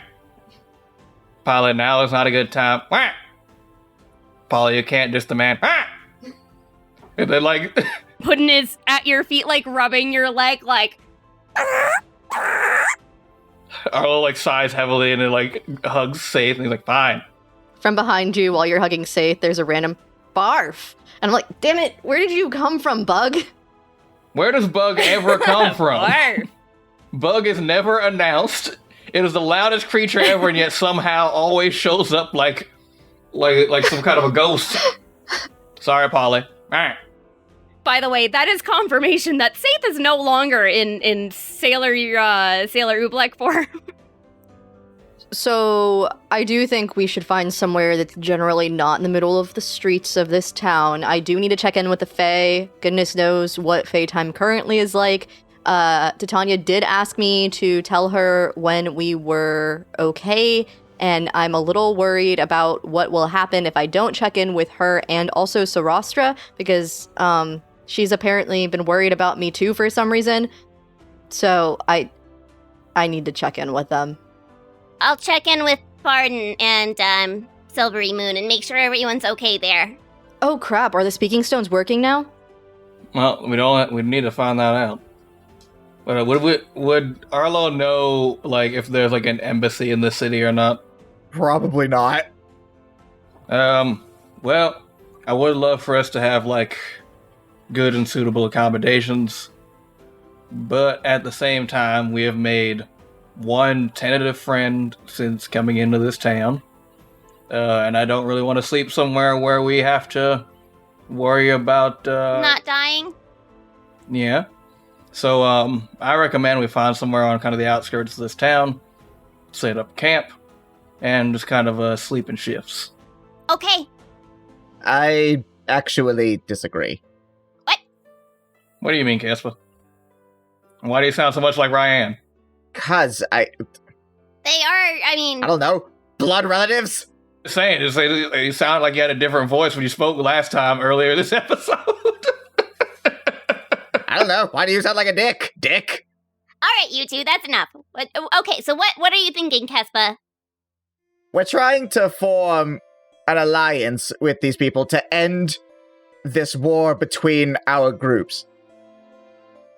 Polly, now is not a good time. Wah! Polly, you can't just demand. Wah!" And then like Putting his at your feet, like rubbing your leg, like. Arlo like sighs heavily and then like hugs Saith and he's like, "Fine." From behind you, while you're hugging Saith, there's a random barf. And I'm like, damn it, where did you come from, Bug? Where does Bug ever come from? Barf. Bug is never announced. It is the loudest creature ever, and yet somehow always shows up like some kind of a ghost. Sorry, Polly. Alright. By the way, that is confirmation that Saith is no longer in Sailor Oobleck form. So, I do think we should find somewhere that's generally not in the middle of the streets of this town. I do need to check in with the Fae. Goodness knows what Fae time currently is like. Titania did ask me to tell her when we were okay, and I'm a little worried about what will happen if I don't check in with her and also Sarastra, because she's apparently been worried about me too for some reason. So I need to check in with them. I'll check in with Barden and Silvery Moon and make sure everyone's okay there. Oh crap, are the speaking stones working now? Well, we need to find that out. But would Arlo know like if there's like an embassy in the city or not? Probably not. Well, I would love for us to have like good and suitable accommodations, but at the same time, we have made one tentative friend since coming into this town, and I don't really want to sleep somewhere where we have to worry about Not dying? Yeah. So I recommend we find somewhere on kind of the outskirts of this town, set up camp, and just kind of sleep in shifts. Okay. I actually disagree. What do you mean, Casper? Why do you sound so much like Ryan? 'Cause They are, I mean... I don't know, blood relatives? Just saying, you sound like you had a different voice when you spoke last time earlier this episode. I don't know, why do you sound like a dick? Dick? Alright, you two, that's enough. Okay, so what are you thinking, Kespa? We're trying to form an alliance with these people to end this war between our groups.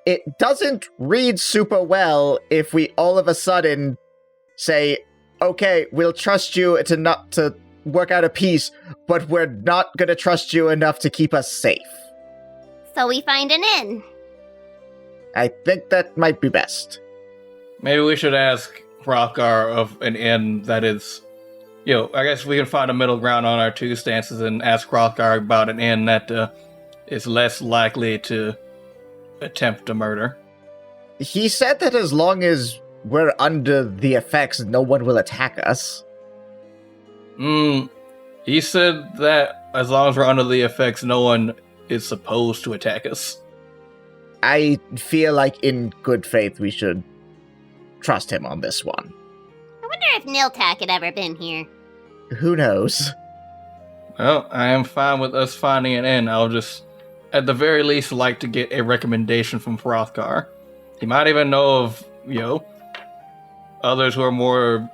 It doesn't read super well if we all of a sudden say, okay, we'll trust you to work out a peace, but we're not gonna trust you enough to keep us safe. So we find an inn. I think that might be best. Maybe we should ask Hrothgar of an inn that is... I guess we can find a middle ground on our two stances and ask Hrothgar about an inn that is less likely to attempt a murder. He said that as long as we're under the effects, no one will attack us. He said that as long as we're under the effects, no one is supposed to attack us. I feel like in good faith we should trust him on this one. I wonder if Niltak had ever been here. Who knows? Well, I am fine with us finding an inn. I'll just, at the very least, like to get a recommendation from Hrothgar. He might even know of, others who are more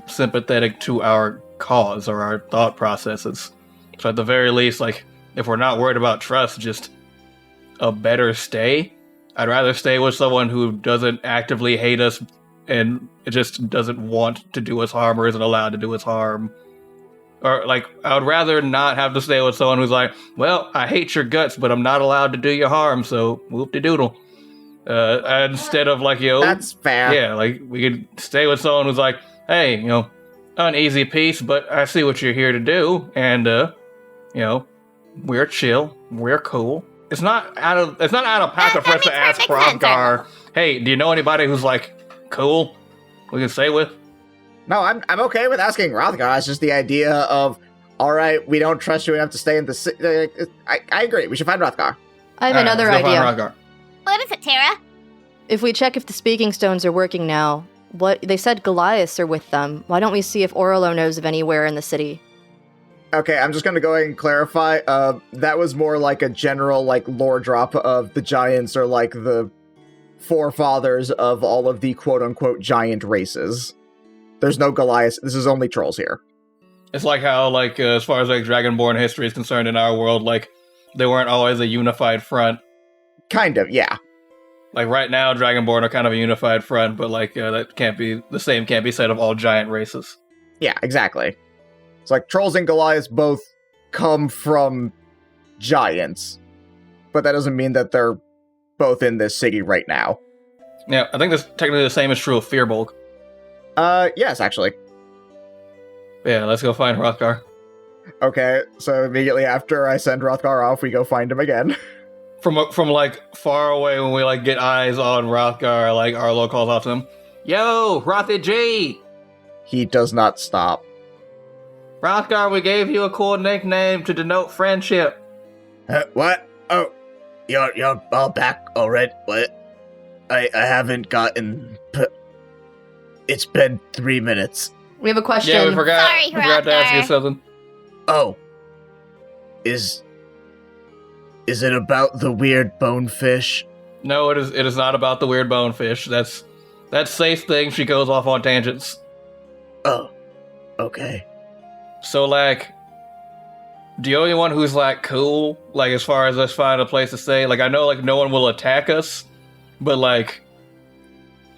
sympathetic to our cause or our thought processes. So at the very least, like, if we're not worried about trust, just a better stay. I'd rather stay with someone who doesn't actively hate us and just doesn't want to do us harm or isn't allowed to do us harm. Or, like, I would rather not have to stay with someone who's like, well, I hate your guts, but I'm not allowed to do you harm, so whoop-de-doodle. Instead of, like, That's fair. yeah, like, we could stay with someone who's like, hey, an easy piece, but I see what you're here to do, and, we're chill, we're cool. It's not out of pocket for us to ask Hrothgar, hey, do you know anybody who's, like, cool we can stay with? No, I'm okay with asking Hrothgar. It's just the idea of, all right, we don't trust you enough to stay in the city. I agree. We should find Hrothgar. I have another let's go find idea. Hrothgar. What is it, Tara? If we check if the speaking stones are working now, they said Goliaths are with them. Why don't we see if Arlo knows of anywhere in the city? Okay, I'm just going to go ahead and clarify. That was more like a general, like, lore drop of the giants are like the forefathers of all of the quote-unquote giant races. There's no Goliath. This is only trolls here. It's like how, like, as far as, like, Dragonborn history is concerned in our world, like, they weren't always a unified front. Kind of, yeah. Like, right now, Dragonborn are kind of a unified front, but, like, that can't be said of all giant races. Yeah, exactly. It's like trolls and Goliaths both come from giants, but that doesn't mean that they're both in this city right now. Yeah, I think that's technically the same is true of Firbolg. Yes, actually. Yeah, let's go find Hrothgar. Okay, so immediately after I send Hrothgar off, we go find him again. From like, far away when we, like, get eyes on Hrothgar, like, Arlo calls out to him, yo, Hrothi G! He does not stop. Hrothgar, we gave you a cool nickname to denote friendship. What? Oh, you're all back already? What? I haven't gotten... It's been 3 minutes. We have a question. Yeah, we forgot. Sorry, We forgot to ask you Hrothgar. something. Oh. Is it about the weird bonefish? No, it is not about the weird bonefish. That's Safe thing. She goes off on tangents. Oh. Okay. So, like, the only one who's, like, cool, like, as far as us finding a place to stay, like, I know, like, no one will attack us, but, like,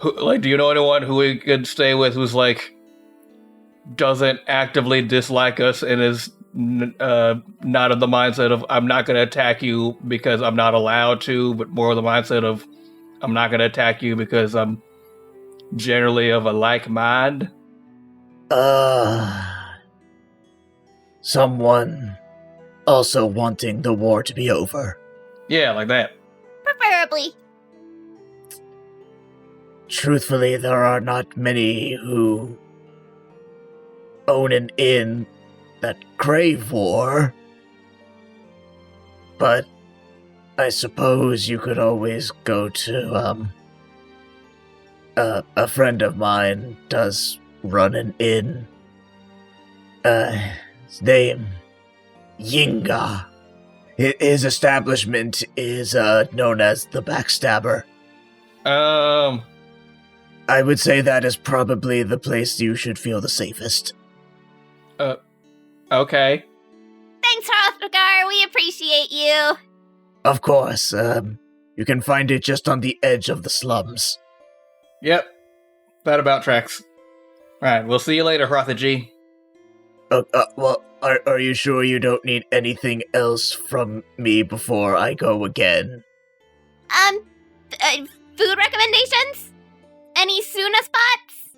do you know anyone who we could stay with who's, like, doesn't actively dislike us and is not of the mindset of, I'm not going to attack you because I'm not allowed to, but more of the mindset of, I'm not going to attack you because I'm generally of a like mind? Someone also wanting the war to be over. Yeah, like that. Preferably. Truthfully, there are not many who own an inn that crave war. But I suppose you could always go to, a friend of mine does run an inn. His name, Yinga. His establishment is, known as the Backstabber. I would say that is probably the place you should feel the safest. Okay. Thanks, Hrothgar. We appreciate you. Of course, you can find it just on the edge of the slums. Yep. That about tracks. Alright, we'll see you later, Hrothi G. Well, are you sure you don't need anything else from me before I go again? Food recommendations? Any Suna spots?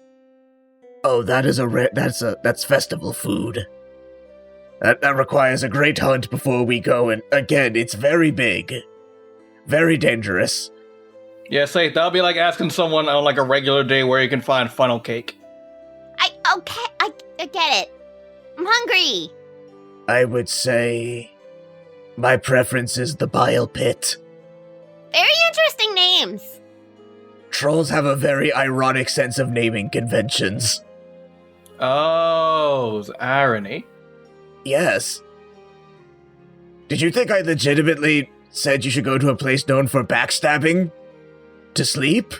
Oh, that is that's festival food. That requires a great hunt before we go, and again, it's very big. Very dangerous. Yeah, say, that'll be like asking someone on, like, a regular day where you can find funnel cake. I get it. I'm hungry. I would say My preference is the bile pit. Very interesting names. Trolls have a very ironic sense of naming conventions. Oh, it's irony. Yes. Did you think I legitimately said you should go to a place known for backstabbing? To sleep?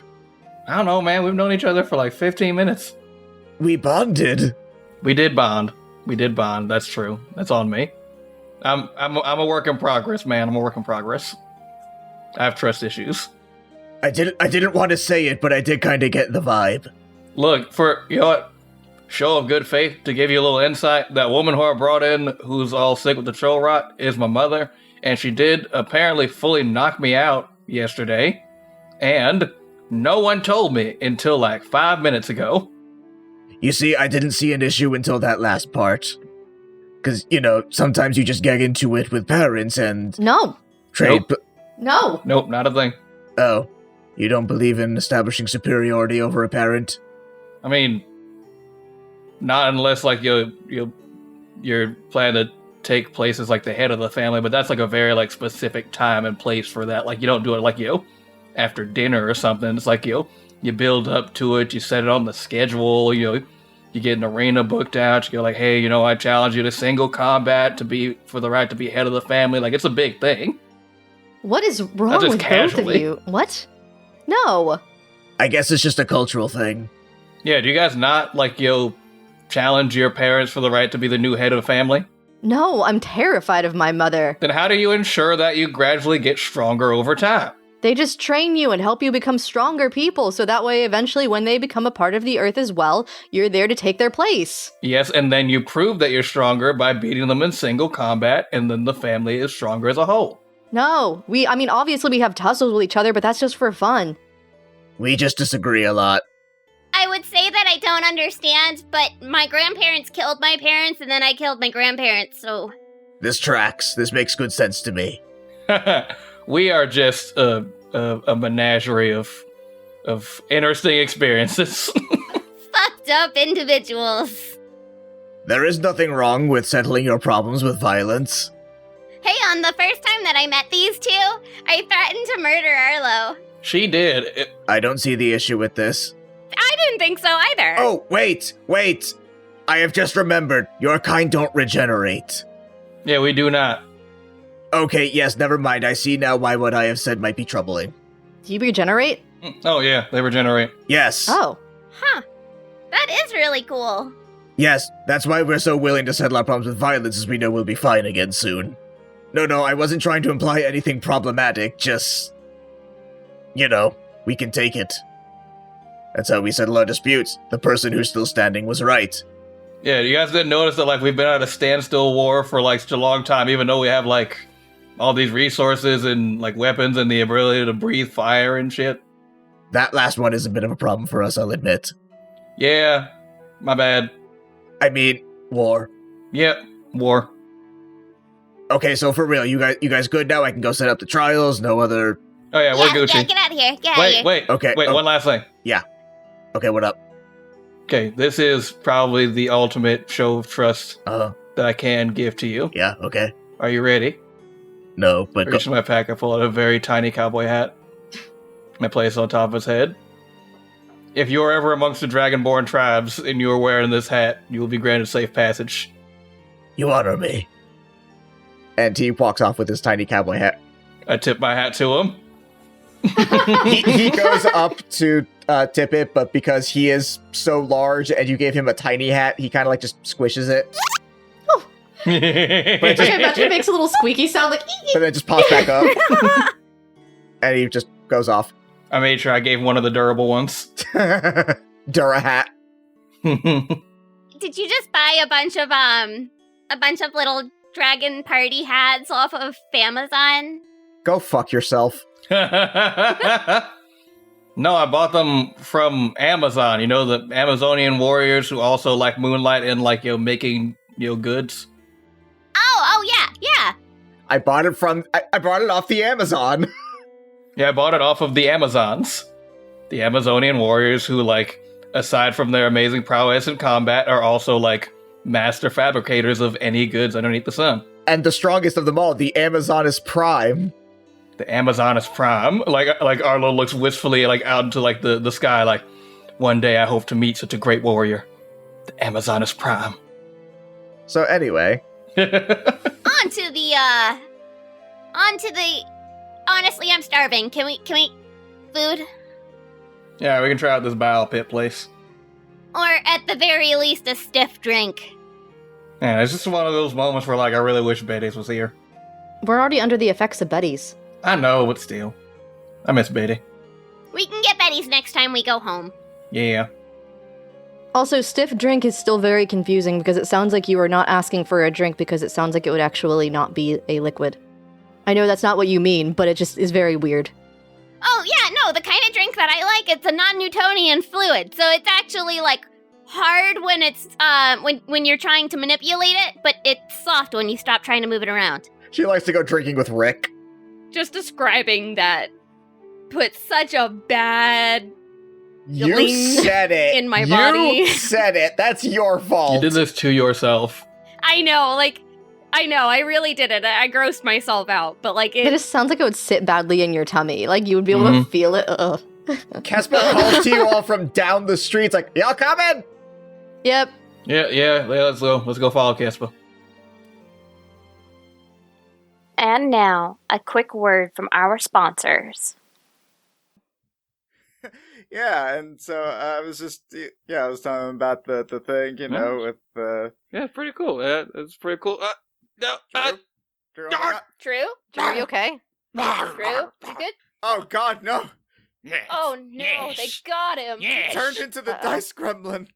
I don't know, man. We've known each other for like 15 minutes. We bonded. We did bond. That's true. That's on me. I'm a work in progress, man. I'm a work in progress. I have trust issues. I didn't want to say it, but I did kind of get the vibe. Look, for, you know what? Show of good faith, to give you a little insight, that woman who I brought in, who's all sick with the troll rot, is my mother, and she did apparently fully knock me out yesterday, and no one told me until like 5 minutes ago. You see, I didn't see an issue until that last part. Because, sometimes you just get into it with parents and... No. Trade... Nope. No. Nope, not a thing. Oh. You don't believe in establishing superiority over a parent? I mean, not unless, like, you're planning to take place as, like, the head of the family, but that's, like, a very, like, specific time and place for that. Like, you don't do it, like, after dinner or something. It's like, you build up to it, you set it on the schedule, you get an arena booked out, you go like, hey, I challenge you to single combat for the right to be head of the family. Like, it's a big thing. What is wrong Not just with casually. both of you? What? No. I guess it's just a cultural thing. Yeah, do you guys not, like, challenge your parents for the right to be the new head of the family? No, I'm terrified of my mother. Then how do you ensure that you gradually get stronger over time? They just train you and help you become stronger people, so that way eventually when they become a part of the earth as well, you're there to take their place. Yes, and then you prove that you're stronger by beating them in single combat, and then the family is stronger as a whole. No, obviously we have tussles with each other, but that's just for fun. We just disagree a lot. I would say that I don't understand, but my grandparents killed my parents, and then I killed my grandparents, so... This tracks. This makes good sense to me. We are just a menagerie of interesting experiences. Fucked up individuals. There is nothing wrong with settling your problems with violence. Hey, on the first time that I met these two, I threatened to murder Arlo. She did. I don't see the issue with this. I didn't think so either. Oh, wait! I have just remembered. Your kind don't regenerate. Yeah, we do not. Okay, yes, never mind. I see now why what I have said might be troubling. Do you regenerate? Oh, yeah, they regenerate. Yes. Oh. Huh. That is really cool. Yes, that's why we're so willing to settle our problems with violence, as we know we'll be fine again soon. No, I wasn't trying to imply anything problematic, just... we can take it. That's how we settle our disputes. The person who's still standing was right. Yeah, you guys didn't notice that, like, we've been at a standstill war for, like, such a long time, even though we have, like, all these resources and, like, weapons and the ability to breathe fire and shit? That last one is a bit of a problem for us, I'll admit. Yeah, my bad. I mean, war. Yep, war. Okay, so for real, you guys good now? I can go set up the trials, no other... Oh yeah, we're Gucci. Yeah, get out of here. Get out of here. Wait, Okay, one last thing. Okay, what up? Okay, this is probably the ultimate show of trust that I can give to you. Yeah, okay. Are you ready? No, but... I reach in my pack, I pull out a very tiny cowboy hat. I place it on top of his head. If you are ever amongst the Dragonborn tribes and you are wearing this hat, you will be granted safe passage. You honor me. And he walks off with his tiny cowboy hat. I tip my hat to him. He goes up to tip it, but because he is so large and you gave him a tiny hat, he kind of like just squishes it. I imagine it makes a little squeaky sound like... But then it just pops back up. And he just goes off. I made sure I gave one of the durable ones. Dura hat. Did you just buy a bunch of little dragon party hats off of Amazon? Go fuck yourself. No, I bought them from Amazon. You know, the Amazonian warriors who also like moonlight and like, making, goods. Oh, yeah. I bought it off the Amazon. Yeah, I bought it off of the Amazons. The Amazonian warriors who, like, aside from their amazing prowess in combat, are also, like, master fabricators of any goods underneath the sun. And the strongest of them all, the Amazoness Prime. The Amazoness Prime. Like Arlo looks wistfully like out into like the sky, like, one day I hope to meet such a great warrior. The Amazoness Prime. So anyway. Honestly, I'm starving. Can we food? Yeah, we can try out this bile pit place. Or at the very least, a stiff drink. Yeah, it's just one of those moments where, like, I really wish Betty's was here. We're already under the effects of Betty's. I know, but still. I miss Betty. We can get Betty's next time we go home. Yeah. Also, stiff drink is still very confusing because it sounds like you are not asking for a drink because it sounds like it would actually not be a liquid. I know that's not what you mean, but it just is very weird. Oh, yeah, no, the kind of drink that I like, it's a non-Newtonian fluid, so it's actually, like, hard when it's, when you're trying to manipulate it, but it's soft when you stop trying to move it around. She likes to go drinking with Rick. Just describing that put such a bad You Ling said it. in my body. You said it. That's your fault. You did this to yourself. I know, I really did it. I grossed myself out, but like It just sounds like it would sit badly in your tummy. Like you would be able to feel it. Ugh. Casper calls to you all from down the streets like, y'all coming? Yep. Yeah, let's go. Let's go follow Casper. And now, a quick word from our sponsors. Yeah, and so I was just, I was telling him about the thing, with the... Yeah, pretty cool. It's pretty cool. True? Are you okay? True? You good? Oh, God, no! Yes. Oh no, yes. they got him. Yes. Turned into the dice gremlin.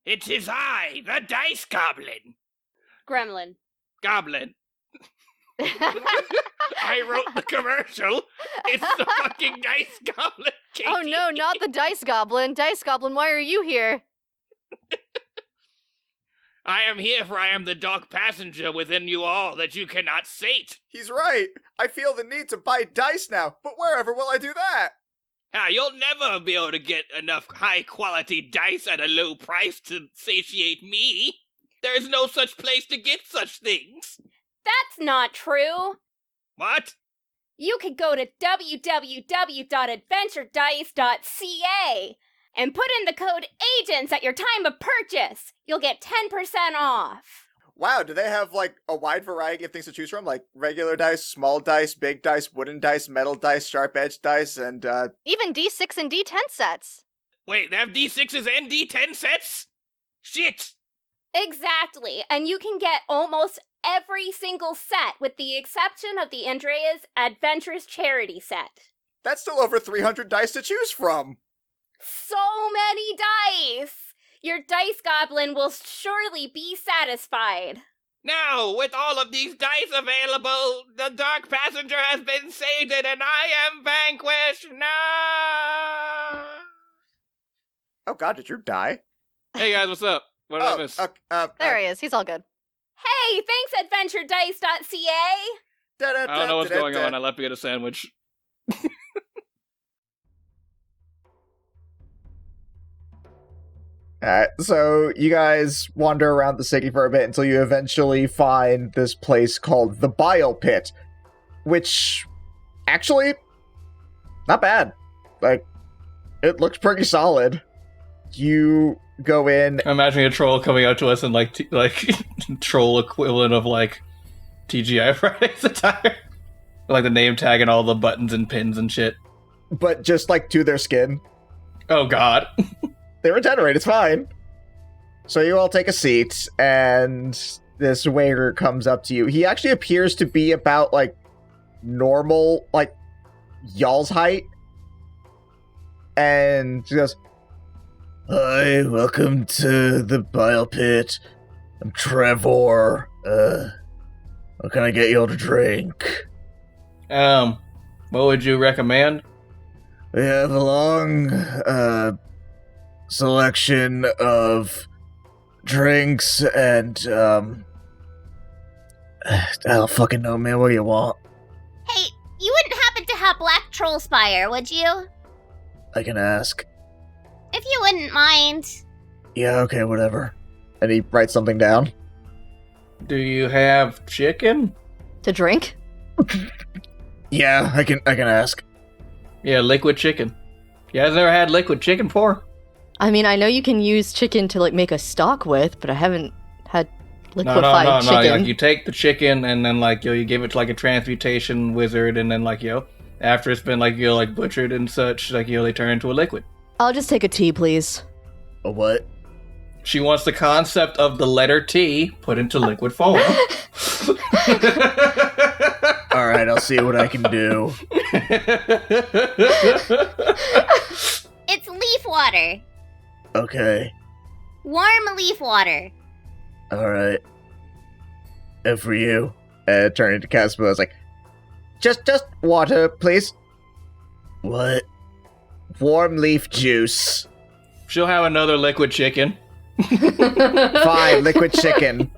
It is I, the Dice Goblin. Gremlin. Goblin. I wrote the commercial. It's the fucking Dice Goblin. Katie. Oh no, not the Dice Goblin. Dice Goblin, why are you here? I am here for I am the dark passenger within you all that you cannot sate. He's right. I feel the need to buy dice now, but wherever will I do that? You'll never be able to get enough high-quality dice at a low price to satiate me. There is no such place to get such things. That's not true. What? You could go to www.adventuredice.ca and put in the code AGENTS at your time of purchase. You'll get 10% off. Wow, do they have, like, a wide variety of things to choose from? Like, regular dice, small dice, big dice, wooden dice, metal dice, sharp-edged dice, and, Even D6 and D10 sets. Wait, they have D6s and D10 sets? Shit! Exactly, and you can get almost every single set with the exception of the Andrea's Adventurous Charity set. that's still over 300 dice to choose from! So many dice! Your dice goblin will surely be satisfied. Now, with all of these dice available, the Dark Passenger has been sated and I am vanquished. No! Oh god, did you die? Hey guys, what's up? What did I miss? There he is. He's all good. Hey, thanks AdventureDice.ca! I don't know what's going on. I left to get a sandwich. Alright, so you guys wander around the city for a bit until you eventually find this place called the Bile Pit, which, actually, not bad. Like, it looks pretty solid. You go in... I'm imagining a troll coming out to us in, like, troll equivalent of, like, TGI Fridays attire. Like, the name tag and all the buttons and pins and shit. But just, like, to their skin. Oh, God. They regenerate, it's fine. So you all take a seat, and this waiter comes up to you. He actually appears to be about, like, normal, like, y'all's height. And he goes, "Hi, welcome to the Bile Pit. I'm Trevor. What can I get you all to drink?" What would you recommend? We have a long, selection of drinks and, I don't fucking know, man. What do you want? Hey, you wouldn't happen to have Black Troll Spire, would you? I can ask. If you wouldn't mind. Yeah, okay, whatever. And he writes something down. Do you have chicken? To drink? Yeah, I can ask. Yeah, liquid chicken. You guys never had liquid chicken before? I mean, I know you can use chicken to like make a stock with, but I haven't had No, liquefied chicken. Like you take the chicken and then like you give it to like a transmutation wizard, and then like after it's been like like butchered and such, like they turn into a liquid. I'll just take a tea, please. A what? She wants the concept of the letter T put into liquid form. All right, I'll see what I can do. It's leaf water. Okay. Warm leaf water. All right. And for you, turning to Casper, I was like, just water, please. What? Warm leaf juice. She'll have another liquid chicken. Fine, liquid chicken.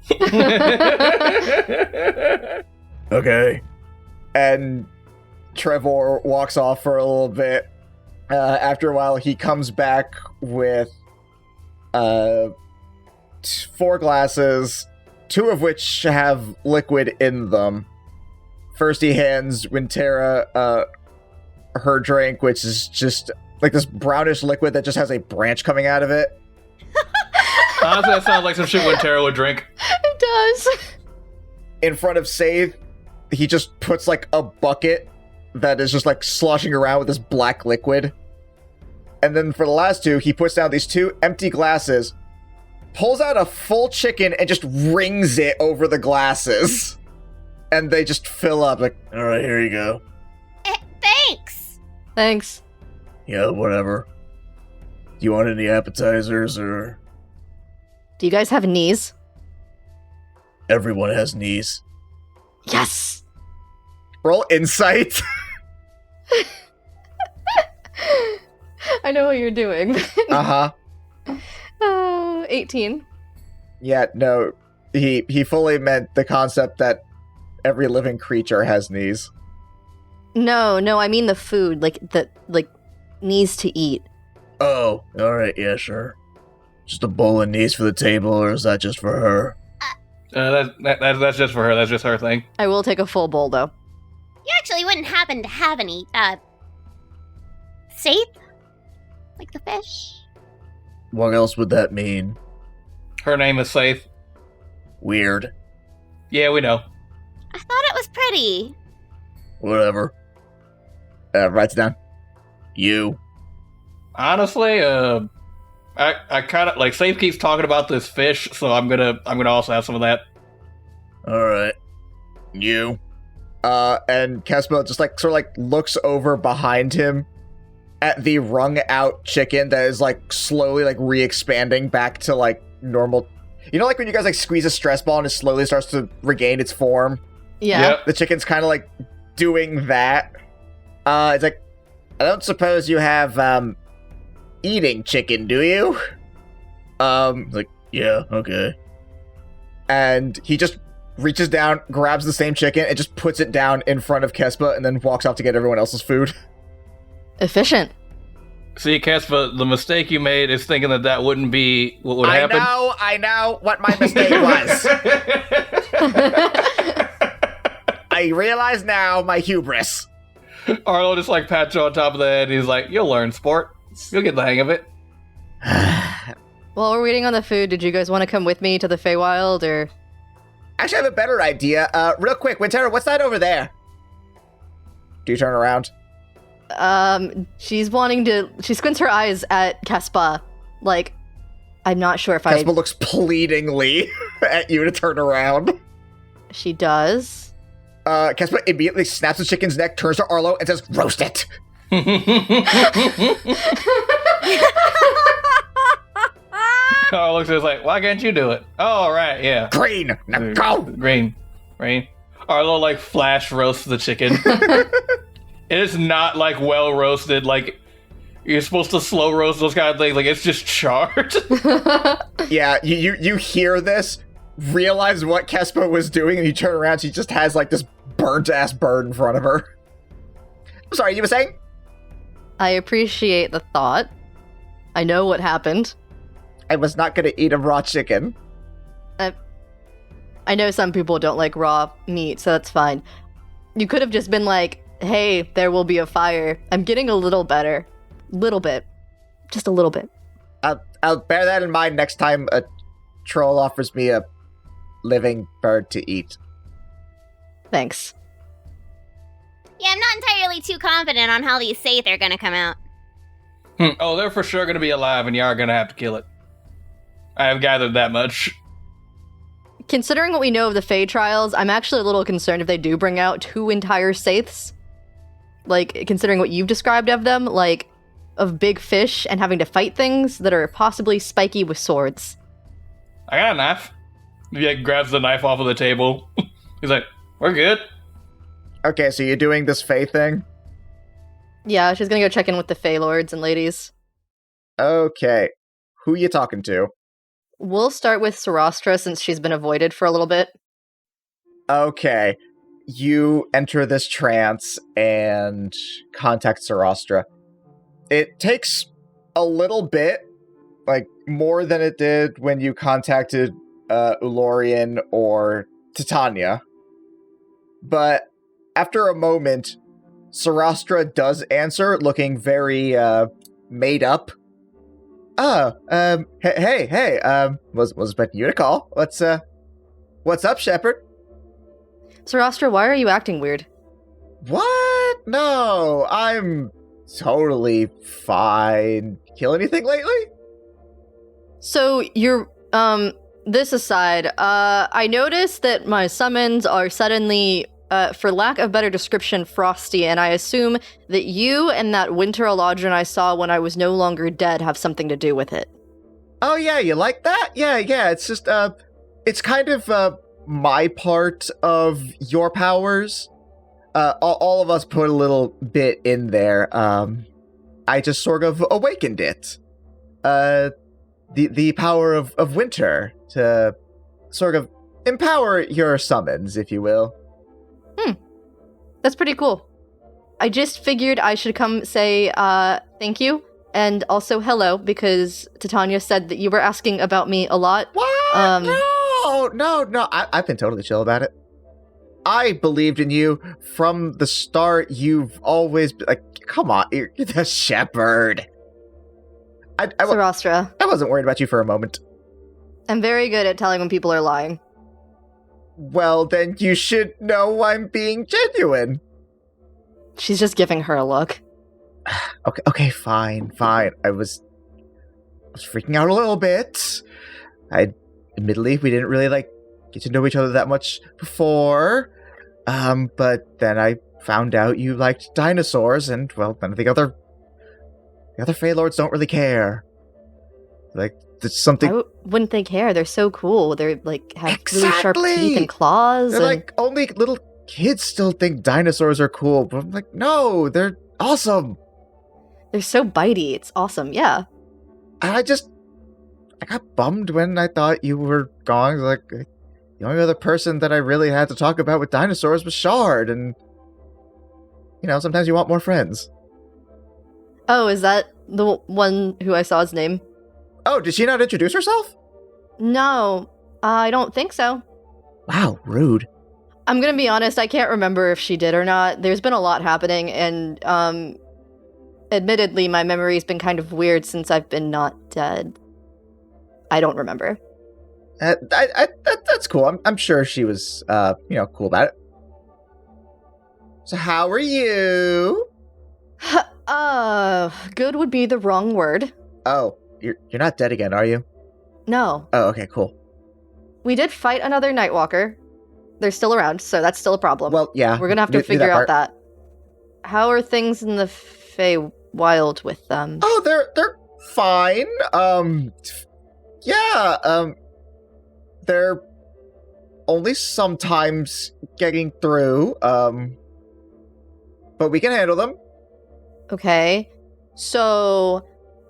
Okay. And Trevor walks off for a little bit. After a while, he comes back with 4 glasses, 2 of which have liquid in them. First, he hands Wintera her drink, which is just like this brownish liquid that just has a branch coming out of it. Honestly, that sounds like some shit Wintera would drink. It does. In front of Save, he just puts like a bucket that is just like sloshing around with this black liquid. And then for the last 2, he puts down these 2 empty glasses, pulls out a full chicken and just rings it over the glasses. And they just fill up like, all right, here you go. Thanks. Thanks. Yeah, whatever. Do you want any appetizers or... Do you guys have knees? Everyone has knees. Yes! Roll insight. I know what you're doing. Uh-huh. 18. Yeah, no. He fully meant the concept that every living creature has knees. No, I mean the food, like knees to eat. Oh, alright, yeah, sure. Just a bowl of knees for the table, or is that just for her? That's just for her. That's just her thing. I will take a full bowl, though. You actually wouldn't happen to have any, safe? Like the fish? What else would that mean? Her name is Safe. Weird. Yeah, we know. I thought it was pretty. Whatever. Writes it down. You. Honestly, I kind of like Safe keeps talking about this fish, so I'm gonna also have some of that. Alright. You. And Kespo just like sort of like looks over behind him at the wrung out chicken that is like slowly like re-expanding back to like normal. You know, like when you guys like squeeze a stress ball and it slowly starts to regain its form? Yeah. Yep. The chicken's kind of like doing that. It's like, I don't suppose you have eating chicken, do you? Like, yeah, okay. And he just reaches down, grabs the same chicken, and just puts it down in front of Kespa, and then walks off to get everyone else's food. Efficient. See, Kespa, the mistake you made is thinking that wouldn't be what would happen. I know what my mistake was. I realize now my hubris. Arlo just like pats you on top of the head, and he's like, "You'll learn, sport. You'll get the hang of it." While we're waiting on the food, did you guys want to come with me to the Feywild, or...? Actually, I have a better idea. Real quick, Wintera, what's that over there? Do you turn around? She squints her eyes at Kespa, like, I'm not sure if Kespa looks pleadingly at you to turn around. She does. Kespa immediately snaps the chicken's neck, turns to Arlo, and says, "Roast it!" Arlo looks at us like, "Why can't you do it?" "Oh, right, yeah." Green! Now go! Green. Arlo like flash roasts the chicken. It is not like well roasted, like you're supposed to slow roast those kind of things, like it's just charred. Yeah, you hear this, realize what Kespa was doing, and you turn around, she just has like this burnt ass bird in front of her. I'm sorry, you were saying? I appreciate the thought. I know what happened. I was not gonna eat a raw chicken. I know some people don't like raw meat, so that's fine. You could have just been like, hey, there will be a fire. I'm getting a little better. Little bit. Just a little bit. I'll bear that in mind next time a troll offers me a living bird to eat. Thanks. Yeah, I'm not entirely too confident on how these Saith are gonna come out. Oh, they're for sure gonna be alive, and you are gonna have to kill it. I have gathered that much. Considering what we know of the Fae trials, I'm actually a little concerned if they do bring out 2 entire Saiths. Like, considering what you've described of them, like, of big fish and having to fight things that are possibly spiky with swords. I got a knife. He like, grabs the knife off of the table. He's like, we're good. Okay, so you're doing this Fae thing? Yeah, she's gonna go check in with the Fae lords and ladies. Okay. Who you talking to? We'll start with Sarastra since she's been avoided for a little bit. Okay. You enter this trance and contact Sarastra. It takes a little bit, like more than it did when you contacted Ulorian or Titania. But after a moment, Sarastra does answer, looking very made up. Hey, was expecting you to call. What's up, Shepard? Sarastra, why are you acting weird? What? No, I'm totally fine. Kill anything lately? So, you're, this aside, I noticed that my summons are suddenly, for lack of better description, frosty, and I assume that you and that winter Eladrin I saw when I was no longer dead have something to do with it. Oh yeah, you like that? Yeah, it's just, it's kind of, my part of your powers. All of us put a little bit in there. I just sort of awakened it. The power of winter to sort of empower your summons, if you will. That's pretty cool. I just figured I should come say thank you and also hello because Titania said that you were asking about me a lot. What? No. I've been totally chill about it. I believed in you from the start. You've always been like, come on, you're the shepherd. Sarastra. I wasn't worried about you for a moment. I'm very good at telling when people are lying. Well, then you should know I'm being genuine. She's just giving her a look. Okay, fine. I was freaking out a little bit. Admittedly, we didn't really, get to know each other that much before. But then I found out you liked dinosaurs, and, well, none of the other Fae Lords don't really care. There's something... Why wouldn't they care? They're so cool. They're, have really sharp teeth and claws. They're only little kids still think dinosaurs are cool. But I'm like, no, they're awesome. They're so bitey. It's awesome, yeah. And I got bummed when I thought you were gone. The only other person that I really had to talk about with dinosaurs was Shard. And, sometimes you want more friends. Oh, is that the one who I saw his name? Oh, did she not introduce herself? No, I don't think so. Wow, rude. I'm gonna be honest, I can't remember if she did or not. There's been a lot happening, and, admittedly, my memory's been kind of weird since I've been not dead. I don't remember. That's cool. I'm sure she was, cool about it. So how are you? Good would be the wrong word. Oh, you're not dead again, are you? No. Oh, okay, cool. We did fight another Nightwalker. They're still around, so that's still a problem. Well, yeah. We're gonna have to figure out that. How are things in the Feywild with them? Oh, they're fine. They're only sometimes getting through, but we can handle them. Okay. So,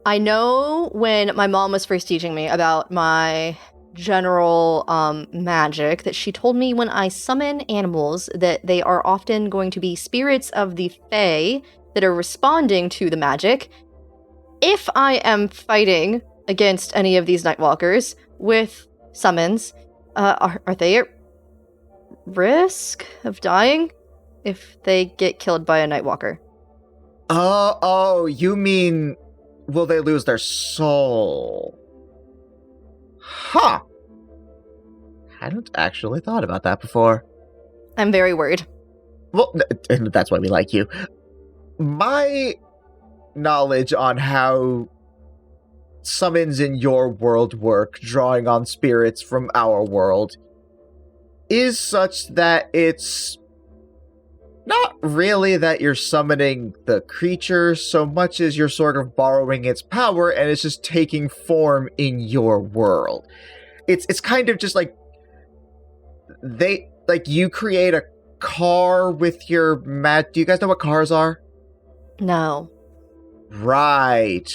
I know when my mom was first teaching me about my general magic that she told me when I summon animals that they are often going to be spirits of the Fae that are responding to the magic. If I am fighting against any of these Nightwalkers with summons, are they risk of dying if they get killed by a Nightwalker. Oh, you mean, will they lose their soul? Huh. Hadn't actually thought about that before. I'm very worried. Well, that's why we like you. My knowledge on how summons in your world work, drawing on spirits from our world, is such that it's not really that you're summoning the creature so much as you're sort of borrowing its power and it's just taking form in your world. It's kind of just like you create a car with your do you guys know what cars are? No. Right.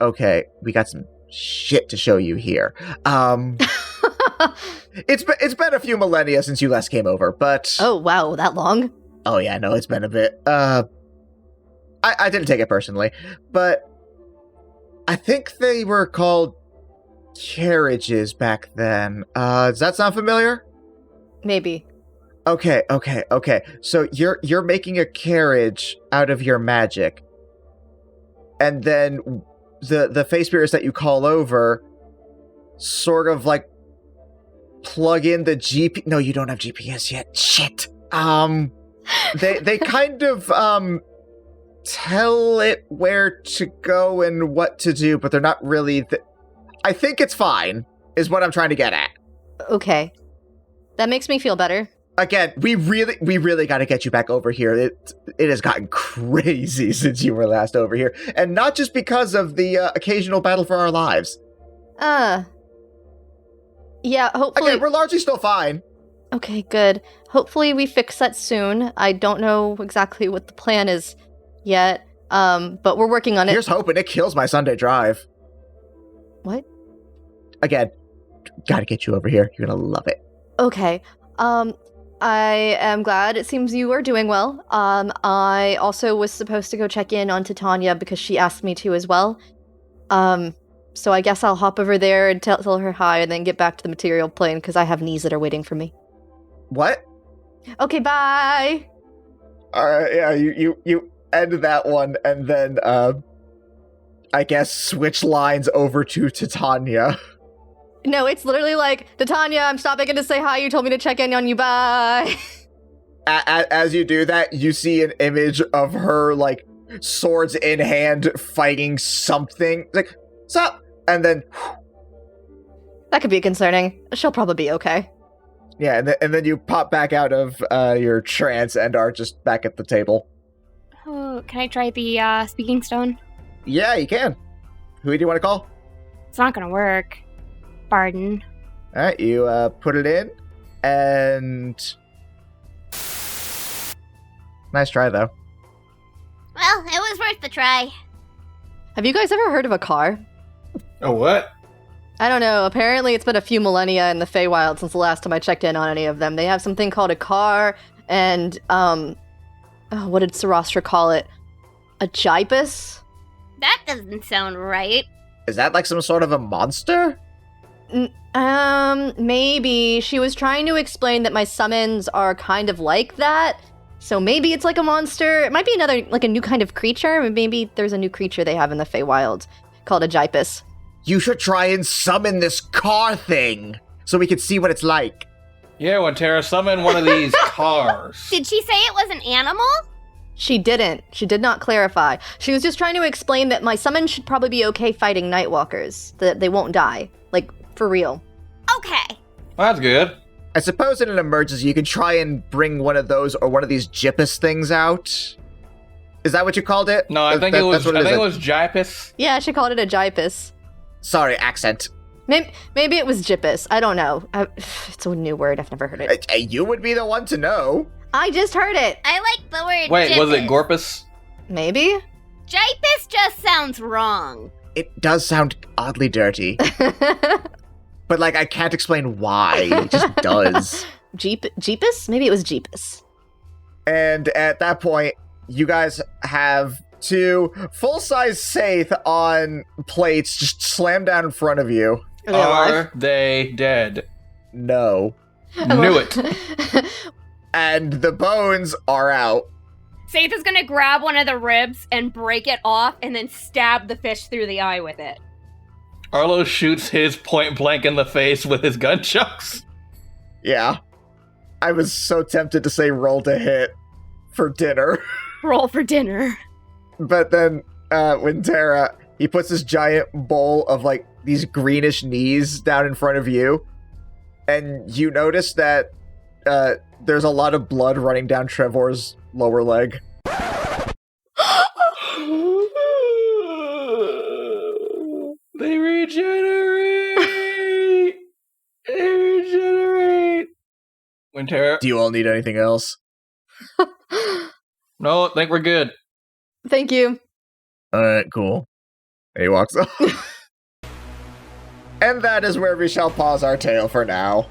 Okay, we got some shit to show you here. It's been a few millennia since you last came over, but Oh, wow, that long? oh yeah, no, it's been a bit. I didn't take it personally, but I think they were called carriages back then. Does that sound familiar? Maybe. Okay. So you're making a carriage out of your magic, and then the face spirits that you call over sort of like plug in the GP. No, you don't have GPS yet. Shit. They kind of tell it where to go and what to do, but they're not really. I think it's fine, is what I'm trying to get at. Okay. That makes me feel better. Again, we really got to get you back over here. It has gotten crazy since you were last over here, and not just because of the occasional battle for our lives. Yeah, hopefully. Again, we're largely still fine. Okay, good. Hopefully we fix that soon. I don't know exactly what the plan is yet, but we're working on it. Here's hoping it kills my Sunday drive. What? Again, gotta get you over here. You're gonna love it. Okay. I am glad it seems you are doing well. I also was supposed to go check in on Titania because she asked me to as well. So I guess I'll hop over there and tell her hi and then get back to the material plane because I have knees that are waiting for me. What? Okay, bye! Alright, yeah, you end that one and then, I guess switch lines over to Titania. No, it's literally like, Titania, I'm stopping in to say hi. You told me to check in on you. Bye. As you do that, you see an image of her, like, swords in hand, fighting something. Like, stop! And then... That could be concerning. She'll probably be okay. Yeah, and then you pop back out of your trance and are just back at the table. Oh, can I try the speaking stone? Yeah, you can. Who do you want to call? It's not gonna work. Pardon. Alright, you put it in, and... Nice try, though. Well, it was worth the try. Have you guys ever heard of a car? Oh, what? I don't know. Apparently it's been a few millennia in the Feywild since the last time I checked in on any of them. They have something called a car, and, what did Sarastra call it? A Jipus? That doesn't sound right. Is that like some sort of a monster? Maybe. She was trying to explain that my summons are kind of like that. So maybe it's like a monster. It might be another, like a new kind of creature. Maybe there's a new creature they have in the Feywild called a Jipus. You should try and summon this car thing so we can see what it's like. Yeah, when Tara summoned one of these cars. Did she say it was an animal? She didn't. She did not clarify. She was just trying to explain that my summon should probably be okay fighting Nightwalkers. That they won't die. Like, for real. Okay. Well, that's good. I suppose in an emergency you can try and bring one of those or one of these Jipus things out. Is that what you called it? No, I think it was Jipus. Yeah, she called it a Jipus. Sorry, accent. Maybe it was Jipus. I don't know. It's a new word. I've never heard it. You would be the one to know. I just heard it. I like the word Wait, Jipus. was it Gorpus? Maybe? Jipus just sounds wrong. It does sound oddly dirty. But, like, I can't explain why. It just does. Jeepus? Maybe it was Jeepus. And at that point, you guys have two full-size Saith on plates just slammed down in front of you. Are they alive? Are they dead? No. Knew it. And the bones are out. Saith is gonna grab one of the ribs and break it off and then stab the fish through the eye with it. Arlo shoots his point blank in the face with his gun chucks. Yeah. I was so tempted to say roll to hit for dinner. Roll for dinner. But then when Tara, he puts this giant bowl of like these greenish knees down in front of you, and you notice that there's a lot of blood running down Trevor's lower leg. They regenerate! They regenerate! Wintera? Do you all need anything else? No, I think we're good. Thank you. Alright, cool. And he walks off. And that is where we shall pause our tale for now.